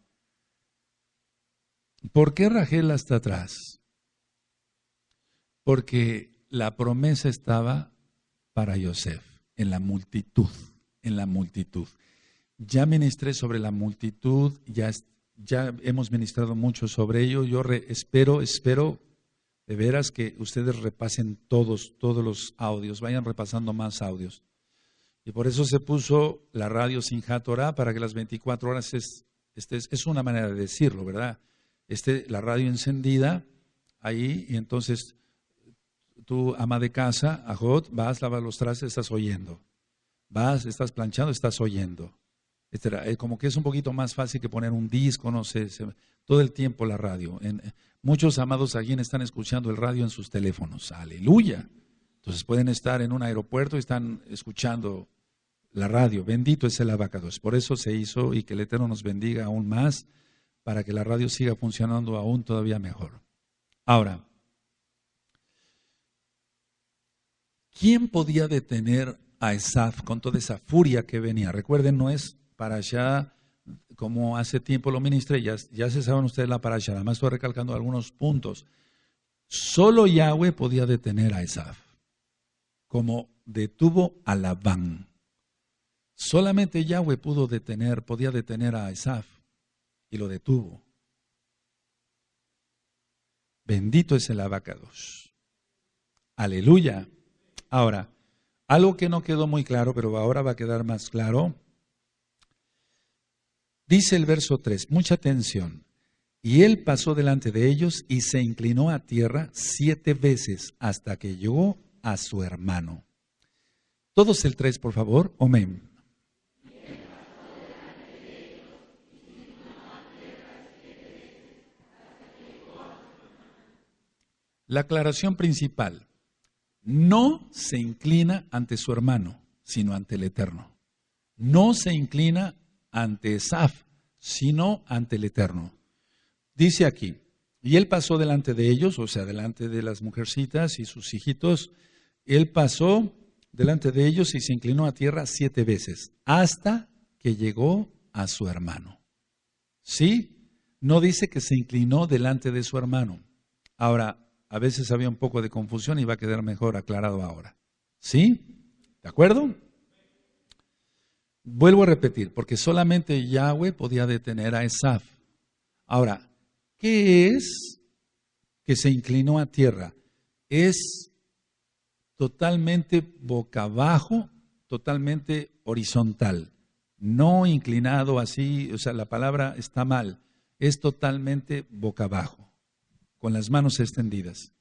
¿por qué Rachel hasta atrás? Porque la promesa estaba para Yosef, en la multitud, en la multitud. Ya ministré sobre la multitud, ya hemos ministrado mucho sobre ello. Yo espero de veras que ustedes repasen todos los audios, vayan repasando más audios. Y por eso se puso la radio Simchat Torah, para que las 24 horas es una manera de decirlo, ¿verdad? La radio encendida ahí, y entonces tú, ama de casa, Ajot, vas, lavas los trastes, estás oyendo. Vas, estás planchando, estás oyendo. Como que es un poquito más fácil que poner un disco, no sé, todo el tiempo la radio. Muchos amados aquí están escuchando el radio en sus teléfonos, aleluya. Entonces pueden estar en un aeropuerto y están escuchando la radio. Bendito es el abacados. Por eso se hizo, y que el Eterno nos bendiga aún más, para que la radio siga funcionando aún todavía mejor. Ahora, ¿quién podía detener a Esaf con toda esa furia que venía? Recuerden, no es parashá como hace tiempo lo ministré, ya se saben ustedes la parashá, además estoy recalcando algunos puntos. Solo Yahweh podía detener a Esaf, como detuvo a Labán. Solamente Yahweh podía detener a Esaf, y lo detuvo. Bendito es el abacados. Aleluya. Ahora, algo que no quedó muy claro, pero ahora va a quedar más claro. Dice el verso 3, mucha atención. Y él pasó delante de ellos y se inclinó a tierra 7 veces hasta que llegó a su hermano. Todos el 3, por favor. Amén. La aclaración principal. No se inclina ante su hermano, sino ante el Eterno. No se inclina ante Esaf, sino ante el Eterno. Dice aquí, y él pasó delante de ellos, o sea, delante de las mujercitas y sus hijitos, él pasó delante de ellos y se inclinó a tierra 7 veces, hasta que llegó a su hermano. ¿Sí? No dice que se inclinó delante de su hermano. Ahora, a veces había un poco de confusión y va a quedar mejor aclarado ahora. ¿Sí? ¿De acuerdo? Vuelvo a repetir, porque solamente Yahweh podía detener a Esaf. Ahora, ¿qué es que se inclinó a tierra? Es totalmente boca abajo, totalmente horizontal. No inclinado así, o sea, la palabra está mal. Es totalmente boca abajo, con las manos extendidas.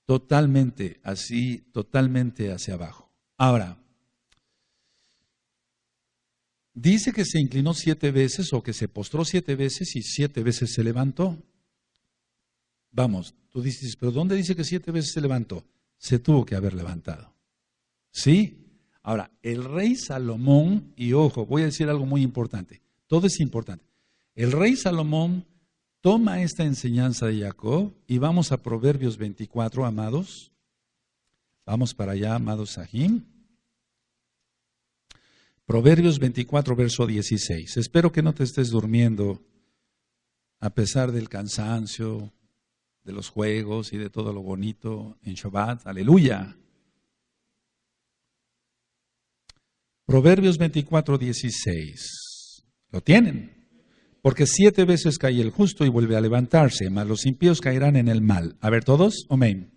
Totalmente así, totalmente hacia abajo. Ahora, dice que se inclinó 7 veces o que se postró 7 veces y 7 veces se levantó. Vamos, tú dices, ¿pero dónde dice que 7 veces se levantó? Se tuvo que haber levantado. ¿Sí? Ahora, el rey Salomón, y ojo, voy a decir algo muy importante. Todo es importante. El rey Salomón toma esta enseñanza de Jacob y vamos a Proverbios 24, amados. Vamos para allá, amados Sahim. Proverbios 24, verso 16. Espero que no te estés durmiendo a pesar del cansancio, de los juegos y de todo lo bonito en Shabbat. Aleluya. Proverbios 24, 16. ¿Lo tienen? Porque 7 veces cae el justo y vuelve a levantarse, mas los impíos caerán en el mal. A ver todos, amén.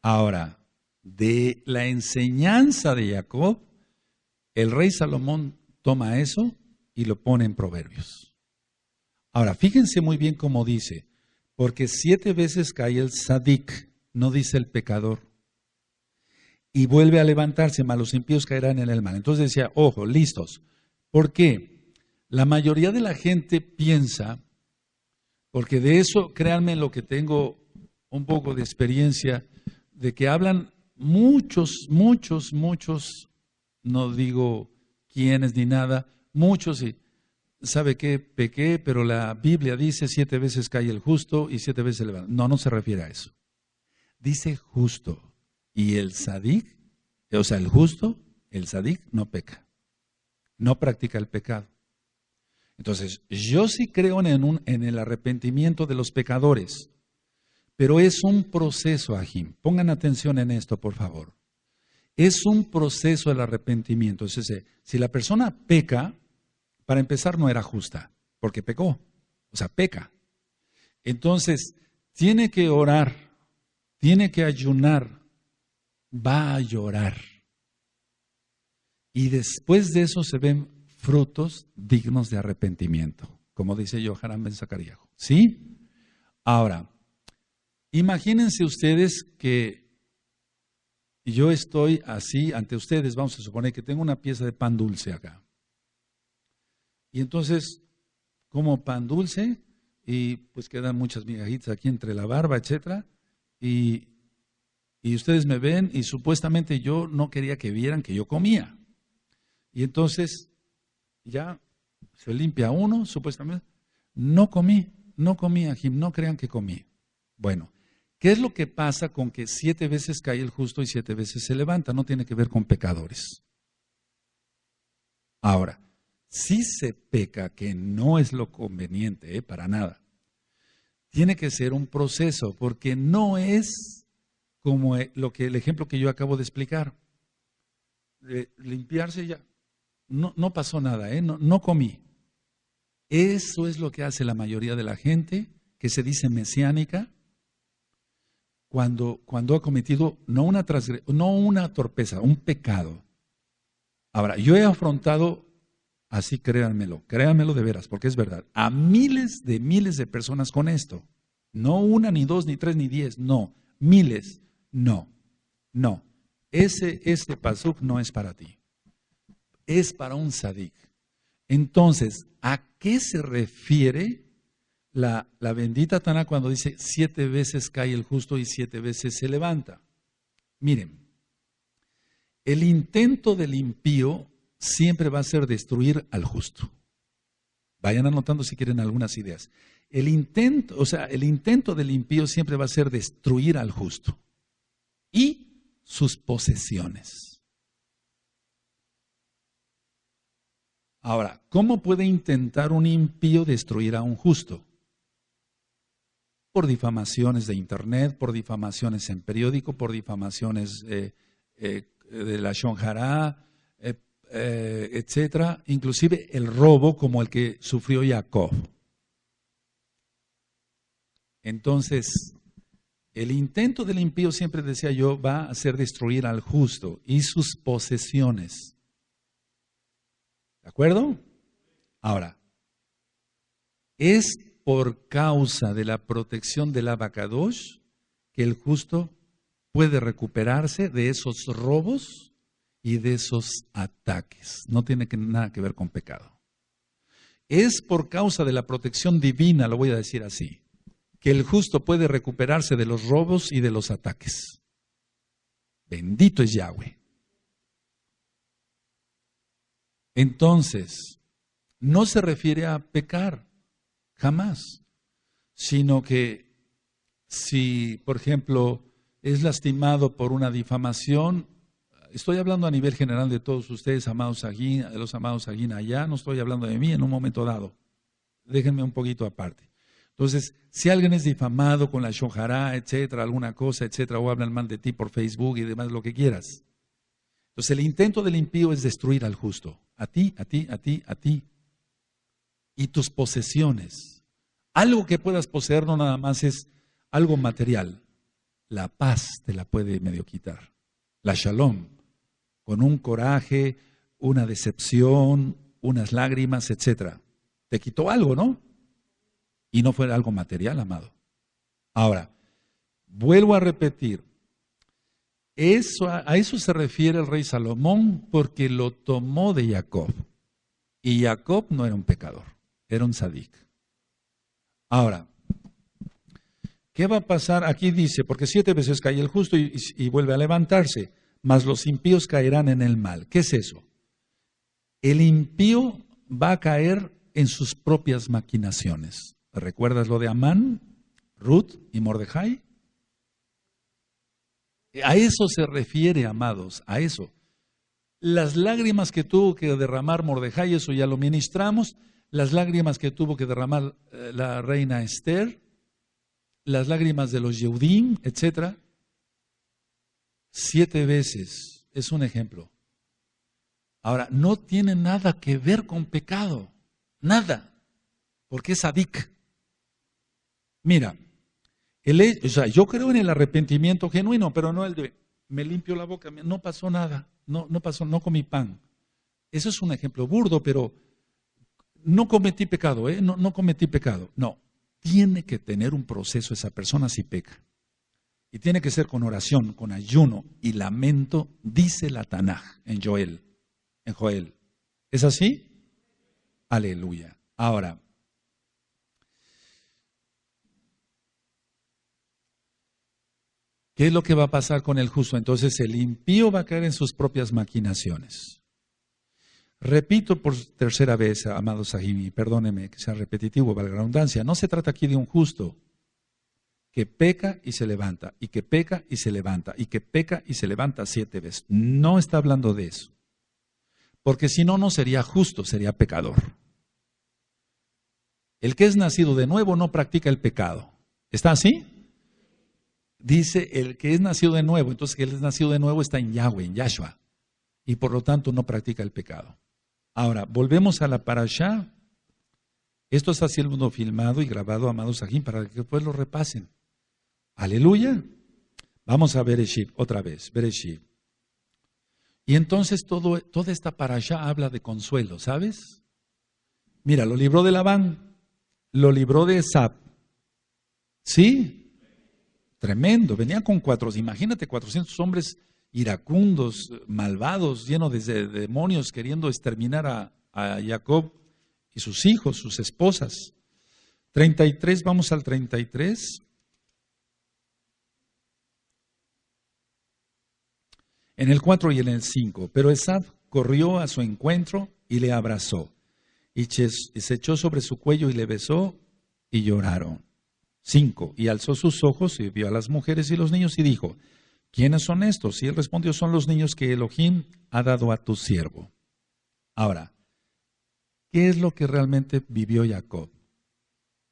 Ahora, de la enseñanza de Jacob, el rey Salomón toma eso y lo pone en Proverbios. Ahora, fíjense muy bien cómo dice, porque 7 veces cae el Sadik. no dice el pecador. Y vuelve a levantarse, mas los impíos caerán en el mal. Entonces decía, ojo, listos. ¿Por qué? La mayoría de la gente piensa, porque de eso, créanme lo que tengo un poco de experiencia, de que hablan muchos, no digo quiénes ni nada, muchos, y ¿sabe qué? Pequé, pero la Biblia dice 7 veces cae el justo y 7 veces se levanta. No, no se refiere a eso. Dice justo. Y el sadik, o sea, el justo, el sadik no peca, no practica el pecado. Entonces, yo sí creo en el arrepentimiento de los pecadores, pero es un proceso, Ajim. Pongan atención en esto, por favor. Es un proceso el arrepentimiento. Es decir, si la persona peca, para empezar no era justa, porque pecó, o sea, peca. Entonces, tiene que orar, tiene que ayunar, va a llorar. Y después de eso se ven frutos dignos de arrepentimiento, como dice Yohanan Ben Zacariahu. ¿Sí? Ahora, imagínense ustedes que yo estoy así ante ustedes, vamos a suponer que tengo una pieza de pan dulce acá. Y entonces, como pan dulce, y pues quedan muchas migajitas aquí entre la barba, etcétera, y ustedes me ven y supuestamente yo no quería que vieran que yo comía. Y entonces ya se limpia uno, supuestamente. No comí, Ajim, no crean que comí. Bueno, ¿qué es lo que pasa con que 7 veces cae el justo y 7 veces se levanta? No tiene que ver con pecadores. Ahora, si se peca, que no es lo conveniente, para nada. Tiene que ser un proceso, porque no es como el ejemplo que yo acabo de explicar. Limpiarse ya, no pasó nada, no comí. Eso es lo que hace la mayoría de la gente que se dice mesiánica cuando ha cometido no una torpeza, un pecado. Ahora, yo he afrontado, así créanmelo de veras, porque es verdad, a miles de personas con esto. No una, ni dos, ni tres, ni 10, no, miles, no. Este pasuk no es para ti, es para un sadik. Entonces, ¿a qué se refiere la bendita Taná cuando dice 7 veces cae el justo y 7 veces se levanta? Miren, el intento del impío siempre va a ser destruir al justo. Vayan anotando si quieren algunas ideas. El intento del impío siempre va a ser destruir al justo y sus posesiones. Ahora, ¿cómo puede intentar un impío destruir a un justo? Por difamaciones de internet, por difamaciones en periódico, por difamaciones de la Shonjará, etcétera, inclusive el robo como el que sufrió Jacob. Entonces, el intento del impío, siempre decía yo, va a hacer destruir al justo y sus posesiones. ¿De acuerdo? Ahora, es por causa de la protección del Abacadosh que el justo puede recuperarse de esos robos y de esos ataques. No tiene nada que ver con pecado. Es por causa de la protección divina, lo voy a decir así, que el justo puede recuperarse de los robos y de los ataques. Bendito es Yahweh. Entonces, no se refiere a pecar, jamás, sino que si, por ejemplo, es lastimado por una difamación, estoy hablando a nivel general de todos ustedes, amados aquí, de los amados aquí allá, no estoy hablando de mí en un momento dado. Déjenme un poquito aparte. Entonces, si alguien es difamado con la shohará, etcétera, alguna cosa, etcétera, o hablan mal de ti por Facebook y demás, lo que quieras. Entonces, el intento del impío es destruir al justo. A ti. Y tus posesiones. Algo que puedas poseer no nada más es algo material. La paz te la puede medio quitar. La shalom. Con un coraje, una decepción, unas lágrimas, etcétera. Te quitó algo, ¿no? Y no fue algo material, amado. Ahora, Vuelvo a repetir, a eso se refiere el rey Salomón porque lo tomó de Jacob. Y Jacob no era un pecador, era un sadik. Ahora, ¿qué va a pasar? Aquí dice, porque 7 veces cae el justo y vuelve a levantarse, mas los impíos caerán en el mal. ¿Qué es eso? El impío va a caer en sus propias maquinaciones. ¿Recuerdas lo de Amán, Ruth y Mordejai? A eso se refiere, amados, a eso. Las lágrimas que tuvo que derramar Mordejai, eso ya lo ministramos, las lágrimas que tuvo que derramar la reina Esther, las lágrimas de los Yehudim, etc. 7 veces, es un ejemplo. Ahora, no tiene nada que ver con pecado, nada, porque es sadik. Mira, yo creo en el arrepentimiento genuino, pero no el de me limpio la boca, no pasó nada, no pasó, no comí pan. Eso es un ejemplo burdo, pero no cometí pecado, no cometí pecado. No, tiene que tener un proceso esa persona si peca. Y tiene que ser con oración, con ayuno y lamento, dice la Tanaj en Joel. ¿Es así? Aleluya. Ahora, ¿qué es lo que va a pasar con el justo? Entonces el impío va a caer en sus propias maquinaciones. Repito por 3ª vez, amado Sahimi, perdóneme que sea repetitivo, valga la redundancia, no se trata aquí de un justo que peca y se levanta, y que peca y se levanta, y que peca y se levanta 7 veces. No está hablando de eso. Porque si no, no sería justo, sería pecador. El que es nacido de nuevo no practica el pecado. ¿Está así? Dice el que es nacido de nuevo, entonces que él es nacido de nuevo está en Yahweh, en Yahshua, y por lo tanto no practica el pecado. Ahora, volvemos a la parashá. Esto está siendo filmado y grabado, amados Sahim, para que después lo repasen. Aleluya. Vamos a Bereshit otra vez, Bereshit. Y entonces toda esta parashá habla de consuelo, ¿sabes? Mira, lo libró de Labán, lo libró de Esab. ¿Sí? Tremendo, venía con 400, imagínate 400 hombres iracundos, malvados, llenos de demonios, queriendo exterminar a Jacob y sus hijos, sus esposas. 33, vamos al 33. En el 4 y en el 5, pero Esab corrió a su encuentro y le abrazó, y se echó sobre su cuello y le besó, y lloraron. 5, y alzó sus ojos y vio a las mujeres y los niños y dijo, ¿quiénes son estos? Y él respondió, son los niños que Elohim ha dado a tu siervo. Ahora, ¿qué es lo que realmente vivió Jacob?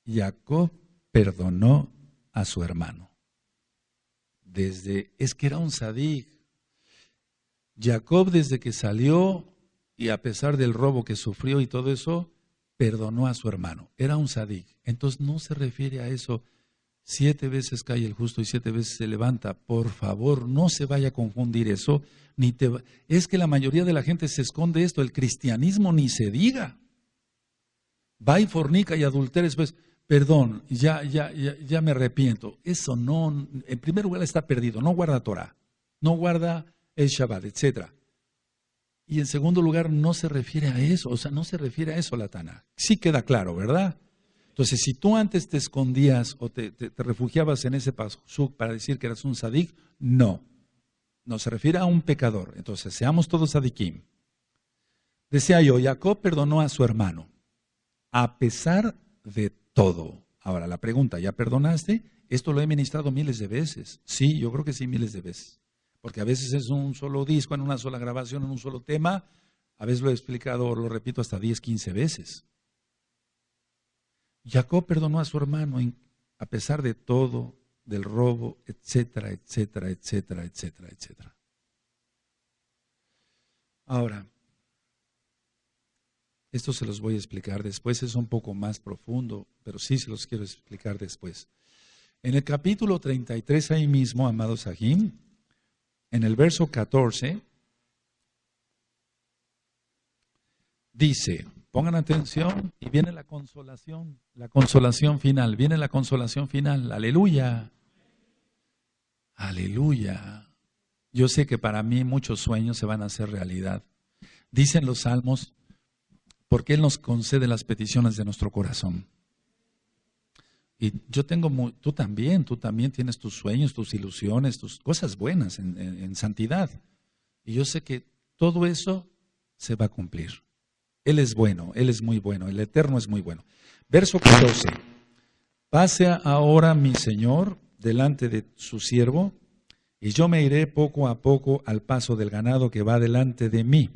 Jacob perdonó a su hermano. Es que era un sadik. Jacob desde que salió y a pesar del robo que sufrió y todo eso, perdonó a su hermano. Era un sadik. Entonces no se refiere a eso. 7 veces cae el justo y 7 veces se levanta. Por favor, no se vaya a confundir eso. Es que la mayoría de la gente se esconde esto. El cristianismo ni se diga. Va y fornica y adultera después. Perdón, ya me arrepiento. Eso no, en primer lugar está perdido. No guarda Torah. No guarda el Shabbat, etc. Y en segundo lugar, no se refiere a eso, o sea, no se refiere a eso la Tanaj. Sí queda claro, ¿verdad? Entonces, si tú antes te escondías o te refugiabas en ese pasuk para decir que eras un sadik, no se refiere a un pecador. Entonces, seamos todos sadikim. Decía yo, Jacob perdonó a su hermano, a pesar de todo. Ahora, la pregunta, ¿ya perdonaste? Esto lo he ministrado miles de veces. Sí, yo creo que sí, miles de veces. Porque a veces es un solo disco, en una sola grabación, en un solo tema. A veces lo he explicado, lo repito, hasta 10, 15 veces. Jacob perdonó a su hermano a pesar de todo, del robo, etcétera, etcétera, etcétera, etcétera, etcétera. Ahora, esto se los voy a explicar después, es un poco más profundo, pero sí se los quiero explicar después. En el capítulo 33, ahí mismo, amados Sahim, en el verso 14, dice, pongan atención, y viene la consolación final, viene la consolación final, aleluya. Aleluya. Yo sé que para mí muchos sueños se van a hacer realidad. Dicen los salmos, porque Él nos concede las peticiones de nuestro corazón. Y yo tengo, tú también tienes tus sueños, tus ilusiones, tus cosas buenas en santidad. Y yo sé que todo eso se va a cumplir. Él es bueno, Él es muy bueno, el Eterno es muy bueno. Verso 14. Pase ahora mi Señor delante de su siervo, y yo me iré poco a poco al paso del ganado que va delante de mí,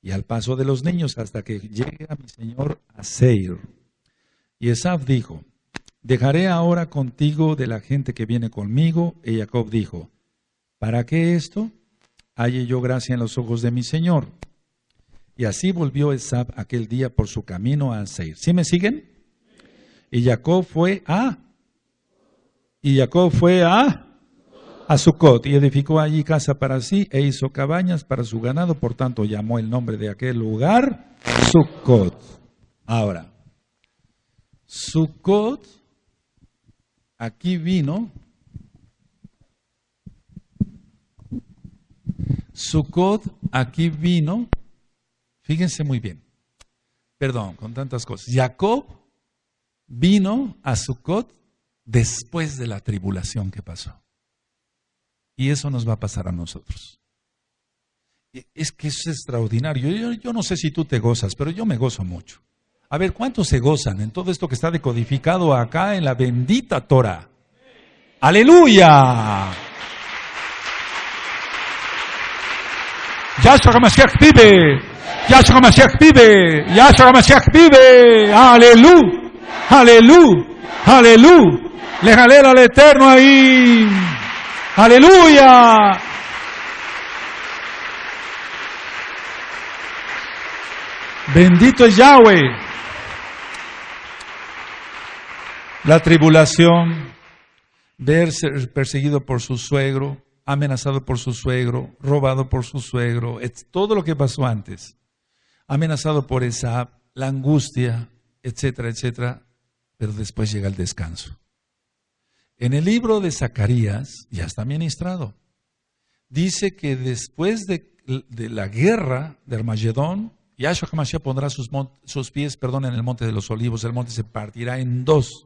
y al paso de los niños hasta que llegue a mi Señor a Seir. Y Esaf dijo, dejaré ahora contigo de la gente que viene conmigo. Y Jacob dijo, ¿para qué esto? Halle yo gracia en los ojos de mi Señor. Y así volvió Esaf aquel día por su camino a Seir. ¿Sí me siguen? Y Jacob fue a Sucot, y edificó allí casa para sí, e hizo cabañas para su ganado, por tanto llamó el nombre de aquel lugar Sucot. Ahora, Sucot aquí vino, fíjense muy bien, perdón, con tantas cosas. Jacob vino a Sucot después de la tribulación que pasó. Y eso nos va a pasar a nosotros. Es que es extraordinario. Yo no sé si tú te gozas, pero yo me gozo mucho. A ver, ¿cuántos se gozan en todo esto que está decodificado acá en la bendita Torah? ¡Aleluya! Yahshua HaMashiach vive. Yahshua HaMashiach vive. Yahshua HaMashiach vive. ¡Aleluya! ¡Aleluya! ¡Aleluya! Le jalera al Eterno ahí. ¡Aleluya! Bendito es Yahweh. La tribulación, verse perseguido por su suegro, amenazado por su suegro, robado por su suegro, todo lo que pasó antes, amenazado por Esab, la angustia, etcétera, etcétera, pero después llega el descanso. En el libro de Zacarías, ya está ministrado, dice que después de la guerra de Armagedón, Yahshua HaMashiach pondrá sus pies en el monte de los olivos, el monte se partirá en dos.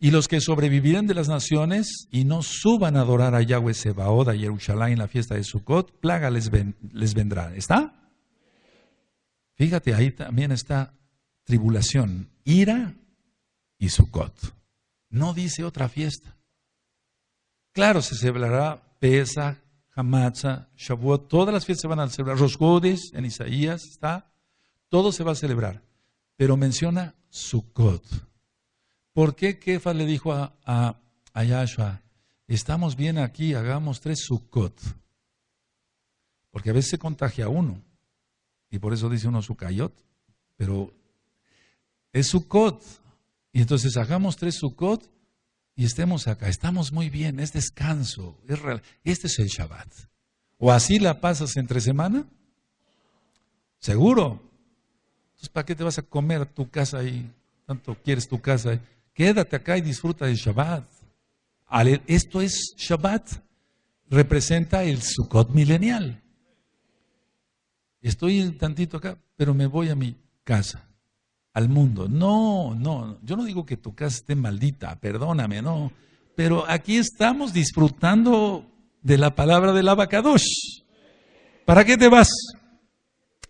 Y los que sobrevivirán de las naciones y no suban a adorar a Yahweh Sebaot, a Jerusalén en la fiesta de Sukkot, plaga les vendrá. ¿Está? Fíjate, ahí también está tribulación, ira y Sukkot. No dice otra fiesta. Claro, se celebrará Pesach, Hamatzah, Shavuot, todas las fiestas se van a celebrar. Rosh Chodesh, en Isaías está, todo se va a celebrar. Pero menciona Sukkot. ¿Por qué Kefa le dijo a Yahshua, estamos bien aquí, hagamos 3 Sukkot? Porque a veces se contagia uno, y por eso dice uno Sukkayot, pero es Sukkot. Y entonces hagamos 3 Sukkot y estemos acá, estamos muy bien, es descanso, es real. Este es el Shabbat. ¿O así la pasas entre semana? ¿Seguro? Entonces, ¿para qué te vas a comer a tu casa ahí? Tanto quieres tu casa ahí. Quédate acá y disfruta del Shabbat. Esto es Shabbat. Representa el Sukkot milenial. Estoy un tantito acá, pero me voy a mi casa, al mundo. No, yo no digo que tu casa esté maldita, perdóname, no. Pero aquí estamos disfrutando de la palabra del Abacadosh. ¿Para qué te vas?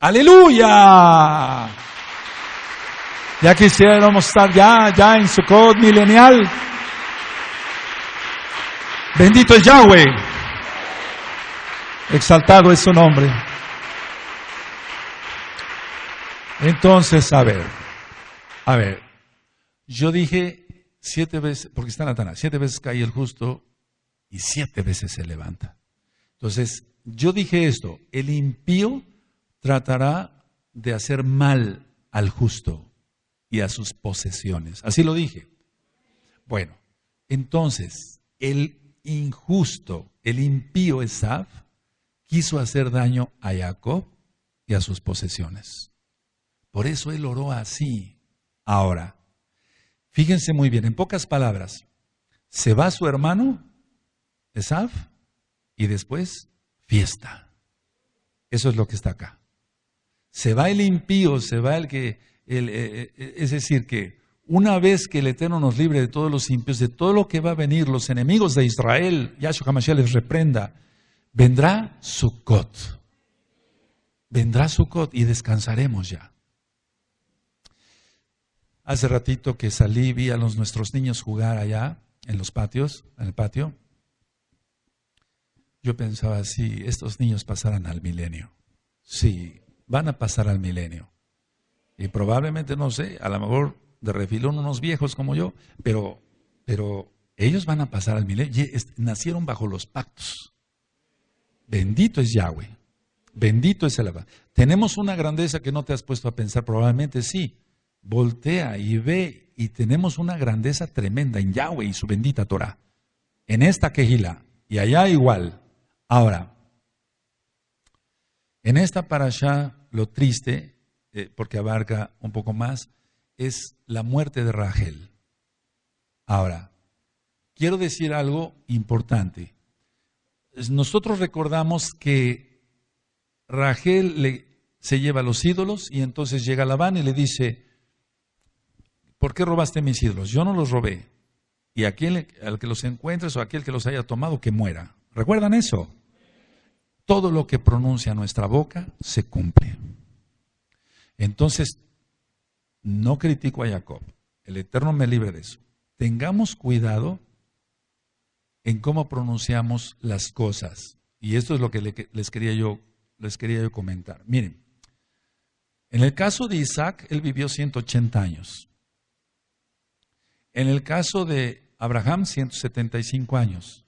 ¡Aleluya! Ya quisiéramos estar ya en Sukkot milenial. Bendito es Yahweh. Exaltado es su nombre. Entonces, a ver. Yo dije 7 veces, porque está Natana, 7 veces cae el justo y 7 veces se levanta. Entonces, yo dije esto, el impío tratará de hacer mal al justo y a sus posesiones. Así lo dije. Bueno, entonces, el injusto, el impío Esaf, quiso hacer daño a Jacob y a sus posesiones. Por eso él oró así. Ahora, fíjense muy bien, en pocas palabras, se va su hermano Esav, y después fiesta. Eso es lo que está acá. Se va el impío, se va es decir, que una vez que el Eterno nos libre de todos los impíos, de todo lo que va a venir, los enemigos de Israel, Yahshua HaMashiach les reprenda, vendrá Sukkot. Vendrá Sukkot y descansaremos ya. Hace ratito que salí, vi a nuestros niños jugar allá en los patios, en el patio. Yo pensaba, si estos niños pasaran al milenio. Sí, van a pasar al milenio. Y probablemente, no sé, a lo mejor de refilón unos viejos como yo, pero ellos van a pasar al milenio. Nacieron bajo los pactos. Bendito es Yahweh. Bendito es el Abba. Tenemos una grandeza que no te has puesto a pensar, probablemente sí. Voltea y ve, y tenemos una grandeza tremenda en Yahweh y su bendita Torah. En esta Kehilá, y allá igual. Ahora, en esta parashá, lo triste, porque abarca un poco más, es la muerte de Rachel. Ahora, quiero decir algo importante. Nosotros recordamos que Rachel se lleva los ídolos y entonces llega Labán y le dice, ¿por qué robaste mis ídolos? Yo no los robé. Y aquel al que los encuentres o aquel que los haya tomado, que muera. ¿Recuerdan eso? Todo lo que pronuncia nuestra boca se cumple. Entonces, no critico a Jacob. El Eterno me libre de eso. Tengamos cuidado en cómo pronunciamos las cosas. Y esto es lo que les quería yo comentar. Miren, en el caso de Isaac, él vivió 180 años. En el caso de Abraham, 175 años.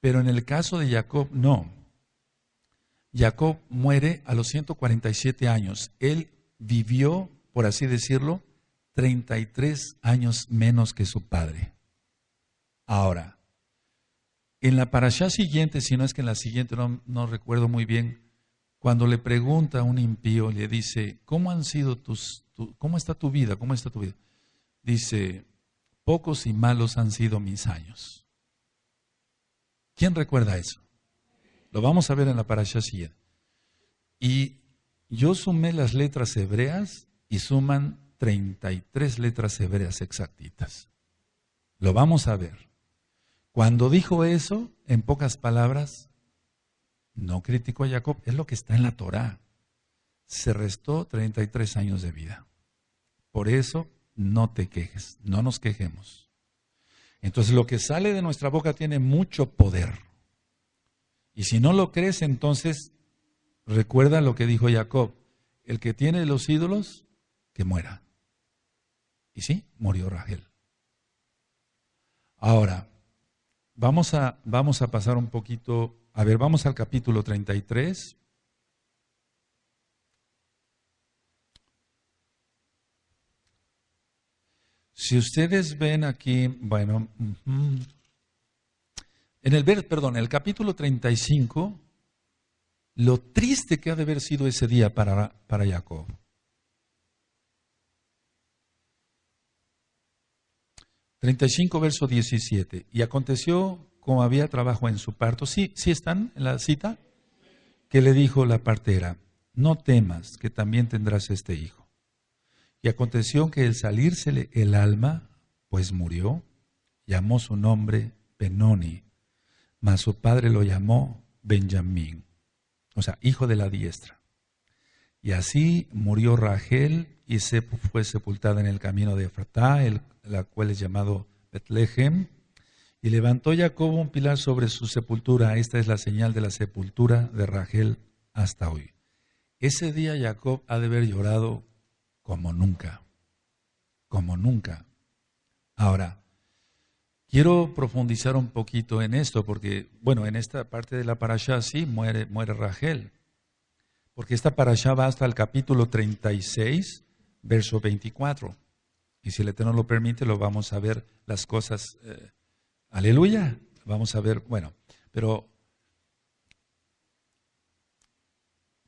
Pero en el caso de Jacob, no. Jacob muere a los 147 años. Él vivió, por así decirlo, 33 años menos que su padre. Ahora, en la parashá siguiente, si no es que en la siguiente, no recuerdo muy bien, cuando le pregunta a un impío, le dice, ¿cómo está tu vida? ¿Cómo está tu vida? Dice, pocos y malos han sido mis años. ¿Quién recuerda eso? Lo vamos a ver en la parashá siguiente. Y yo sumé las letras hebreas y suman 33 letras hebreas exactitas. Lo vamos a ver. Cuando dijo eso, en pocas palabras, no criticó a Jacob, es lo que está en la Torá. Se restó 33 años de vida. Por eso, no te quejes, no nos quejemos. Entonces, lo que sale de nuestra boca tiene mucho poder. Y si no lo crees, entonces, recuerda lo que dijo Jacob. El que tiene los ídolos, que muera. Y sí, murió Rachel. Ahora, vamos a pasar un poquito, vamos al capítulo 33. Si ustedes ven aquí, bueno, en el capítulo 35, lo triste que ha de haber sido ese día para Jacob. Verso 17. Y aconteció, como había trabajo en su parto, ¿sí están en la cita? Que le dijo la partera, no temas, que también tendrás este hijo. Y aconteció que al salírsele el alma, pues murió, llamó su nombre Benoni, mas su padre lo llamó Benjamín, o sea, hijo de la diestra. Y así murió Rachel y fue sepultada en el camino de Efratá, la cual es llamado Betlehem. Y levantó Jacob un pilar sobre su sepultura. Esta es la señal de la sepultura de Rachel hasta hoy. Ese día Jacob ha de haber llorado como nunca. Como nunca. Ahora, quiero profundizar un poquito en esto, porque, bueno, en esta parte de la parashá sí muere Rachel. Porque esta parashá va hasta el capítulo 36, verso 24. Y si el Eterno lo permite, lo vamos a ver las cosas. Aleluya. Vamos a ver, bueno, pero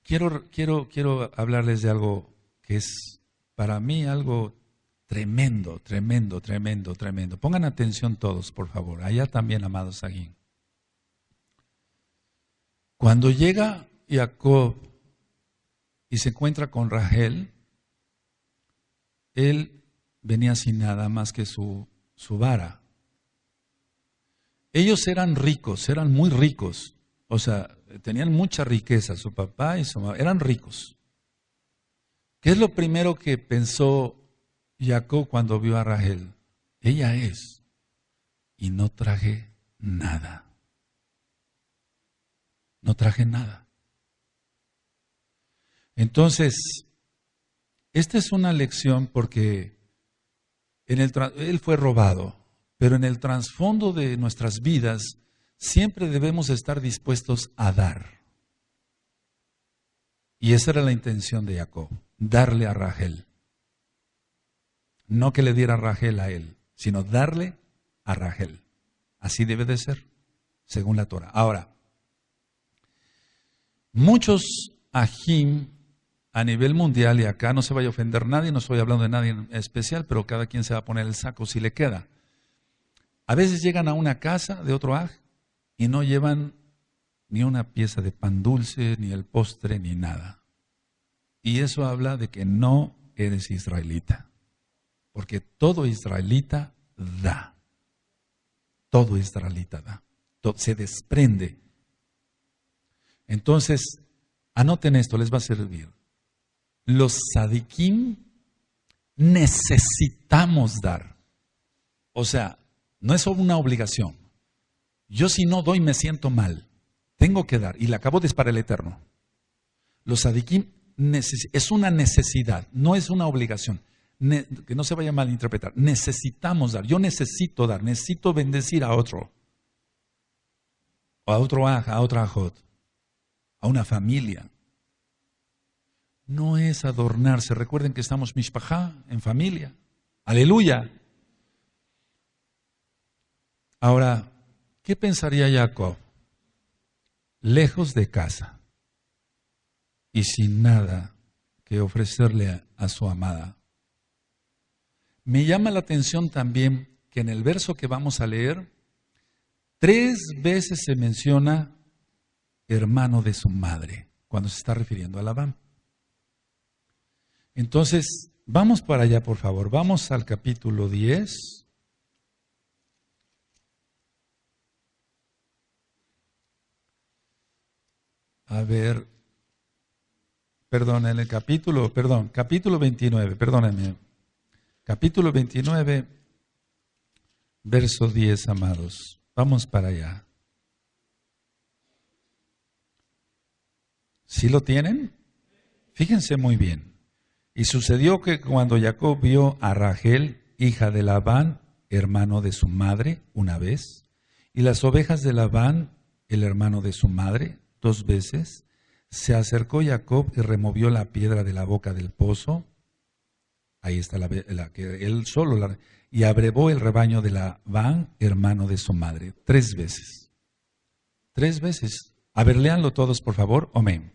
quiero hablarles de algo que es para mí algo tremendo, tremendo, tremendo, tremendo. Pongan atención todos, por favor. Allá también, amados aquí. Cuando llega Jacob y se encuentra con Rachel, él venía sin nada más que su vara. Ellos eran ricos, eran muy ricos, o sea, tenían mucha riqueza, su papá y su mamá, eran ricos. ¿Qué es lo primero que pensó Jacob cuando vio a Rachel? Ella es, y no traje nada. No traje nada. Entonces, esta es una lección porque él fue robado, pero en el trasfondo de nuestras vidas siempre debemos estar dispuestos a dar. Y esa era la intención de Jacob, darle a Rachel. No que le diera Rachel a él, sino darle a Rachel. Así debe de ser, según la Torah. Ahora, muchos ajim a nivel mundial, y acá no se vaya a ofender nadie, no estoy hablando de nadie en especial, pero cada quien se va a poner el saco si le queda. A veces llegan a una casa de otro aj y no llevan ni una pieza de pan dulce, ni el postre, ni nada. Y eso habla de que no eres israelita. Porque todo israelita da. Todo israelita da. Se desprende. Entonces, anoten esto, les va a servir. Los tzadikim necesitamos dar. O sea, no es una obligación. Yo si no doy me siento mal. Tengo que dar. Y la acabo de para el eterno. Los tzadikim es una necesidad, no es una obligación. Que no se vaya a malinterpretar. Necesitamos dar. Yo necesito dar. Necesito bendecir a otro. A otro aj, a otra ajot. A una familia. No es adornarse. Recuerden que estamos mishpajá, en familia. Aleluya. Ahora, ¿qué pensaría Jacob? Lejos de casa y sin nada que ofrecerle a su amada. Me llama la atención también que en el verso que vamos a leer, 3 veces se menciona hermano de su madre, cuando se está refiriendo a Labán. Entonces, vamos para allá, por favor. Vamos al capítulo 10. A ver, capítulo 29, perdónenme. Capítulo 29, verso 10, amados. Vamos para allá. ¿Sí lo tienen? Fíjense muy bien. Y sucedió que cuando Jacob vio a Rachel, hija de Labán, hermano de su madre, una vez, y las ovejas de Labán, el hermano de su madre, 2 veces, se acercó Jacob y removió la piedra de la boca del pozo. Ahí está la que él solo, y abrevó el rebaño de Labán, hermano de su madre. 3 veces. 3 veces. A ver, léanlo todos, por favor. Amén.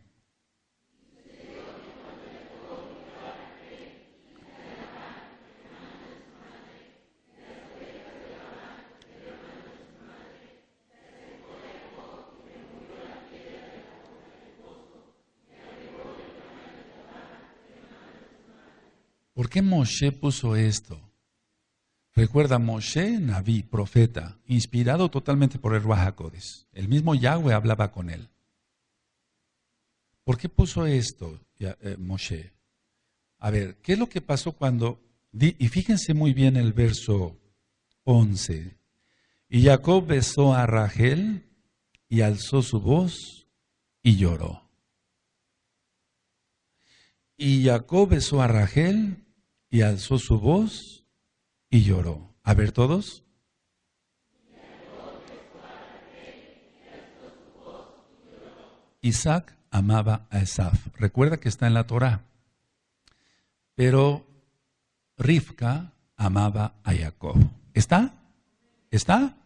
¿Por qué Moshe puso esto? Recuerda, Moshe, Naví, profeta, inspirado totalmente por el Ruach HaKodesh. El mismo Yahweh hablaba con él. ¿Por qué puso esto Moshe? A ver, ¿qué es lo que pasó cuando... Y fíjense muy bien el verso 11. Y Jacob besó a Rachel y alzó su voz y lloró. Y Jacob besó a Rachel y alzó su voz y lloró. A ver todos. Isaac amaba a Esaf. Recuerda que está en la Torá. Pero Rivka amaba a Jacob. ¿Está? ¿Está?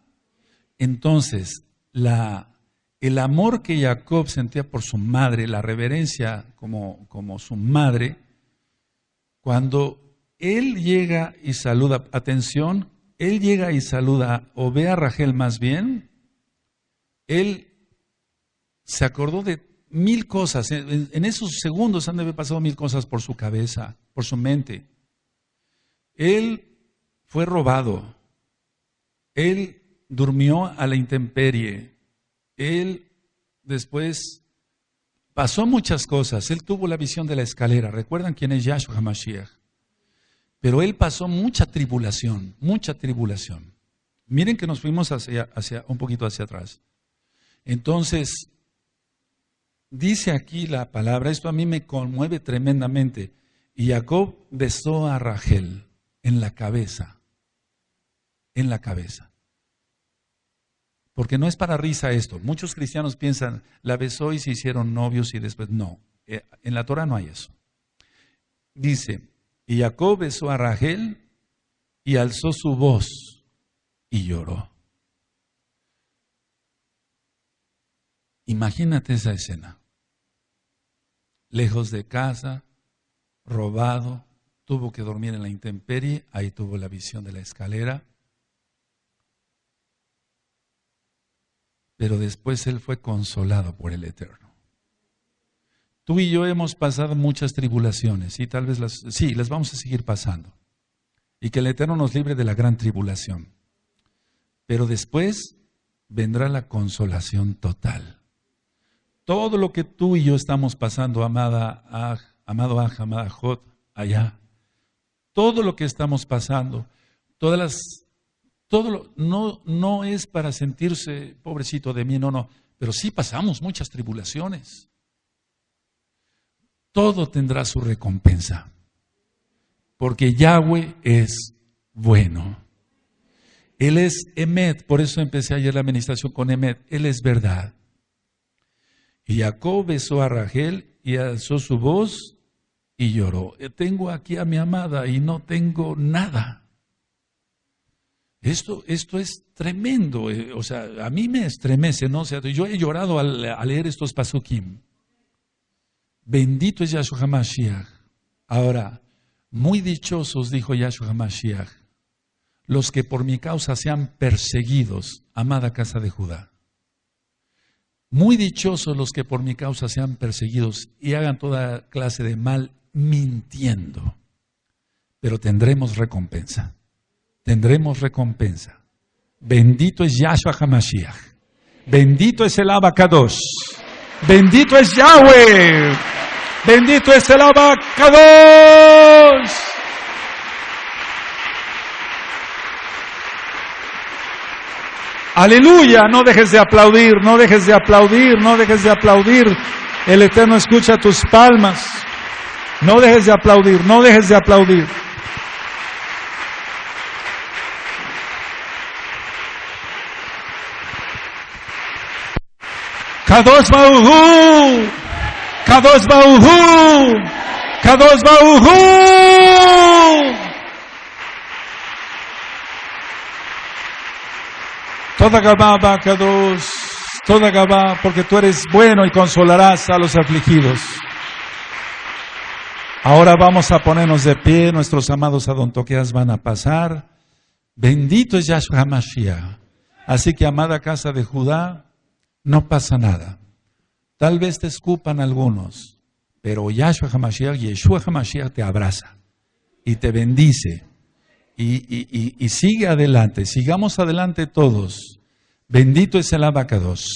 Entonces, el amor que Jacob sentía por su madre, la reverencia como su madre, cuando él llega y saluda, atención, él llega y saluda, o ve a Rachel más bien, él se acordó de 1000 cosas. En esos segundos han de haber pasado 1000 cosas por su cabeza, por su mente. Él fue robado. Él durmió a la intemperie. Él después pasó muchas cosas. Él tuvo la visión de la escalera. ¿Recuerdan quién es Yahshua HaMashiach? Pero él pasó mucha tribulación, mucha tribulación. Miren que nos fuimos un poquito hacia atrás. Entonces, dice aquí la palabra, esto a mí me conmueve tremendamente. Y Jacob besó a Rachel en la cabeza. En la cabeza. Porque no es para risa esto. Muchos cristianos piensan, la besó y se hicieron novios y después no. En la Torah no hay eso. Dice, y Jacob besó a Rachel y alzó su voz y lloró. Imagínate esa escena. Lejos de casa, robado, tuvo que dormir en la intemperie, ahí tuvo la visión de la escalera. Pero después él fue consolado por el Eterno. Tú y yo hemos pasado muchas tribulaciones y tal vez las vamos a seguir pasando. Y que el Eterno nos libre de la gran tribulación. Pero después vendrá la consolación total. Todo lo que tú y yo estamos pasando, amado Aj, amada Jot, allá, todo lo que estamos pasando, no es para sentirse pobrecito de mí, no, pero sí pasamos muchas tribulaciones. Todo tendrá su recompensa, porque Yahweh es bueno. Él es Emet, por eso empecé ayer la administración con Emet, Él es verdad. Y Jacob besó a Rachel y alzó su voz y lloró. Tengo aquí a mi amada y no tengo nada. Esto es tremendo, o sea, a mí me estremece, ¿no? O sea, yo he llorado al leer estos pasukim. Bendito es Yahshua HaMashiach. Ahora, muy dichosos, dijo Yahshua HaMashiach, los que por mi causa sean perseguidos, amada casa de Judá. Muy dichosos los que por mi causa sean perseguidos y hagan toda clase de mal mintiendo. Pero tendremos recompensa. Tendremos recompensa. Bendito es Yahshua HaMashiach. Bendito es el Abba Kadosh. Bendito es Yahweh. Bendito es el Abba Kadosh. Aleluya, no dejes de aplaudir, no dejes de aplaudir, no dejes de aplaudir. El Eterno escucha tus palmas. No dejes de aplaudir, no dejes de aplaudir. Kadosh Baruj Hu, Kadosh Baruj Hu, Kadosh Baruj Hu. Toda Gabá, Kadosh, toda Gabá, porque tú eres bueno y consolarás a los afligidos. Ahora vamos a ponernos de pie, nuestros amados adontoqueas van a pasar. Bendito es Yahshua HaMashiach. Así que, amada casa de Judá, no pasa nada. Tal vez te escupan algunos, pero Yahshua HaMashiach, Yeshua HaMashiach te abraza y te bendice. Y sigue adelante, sigamos adelante todos. Bendito es el Abba Kadosh.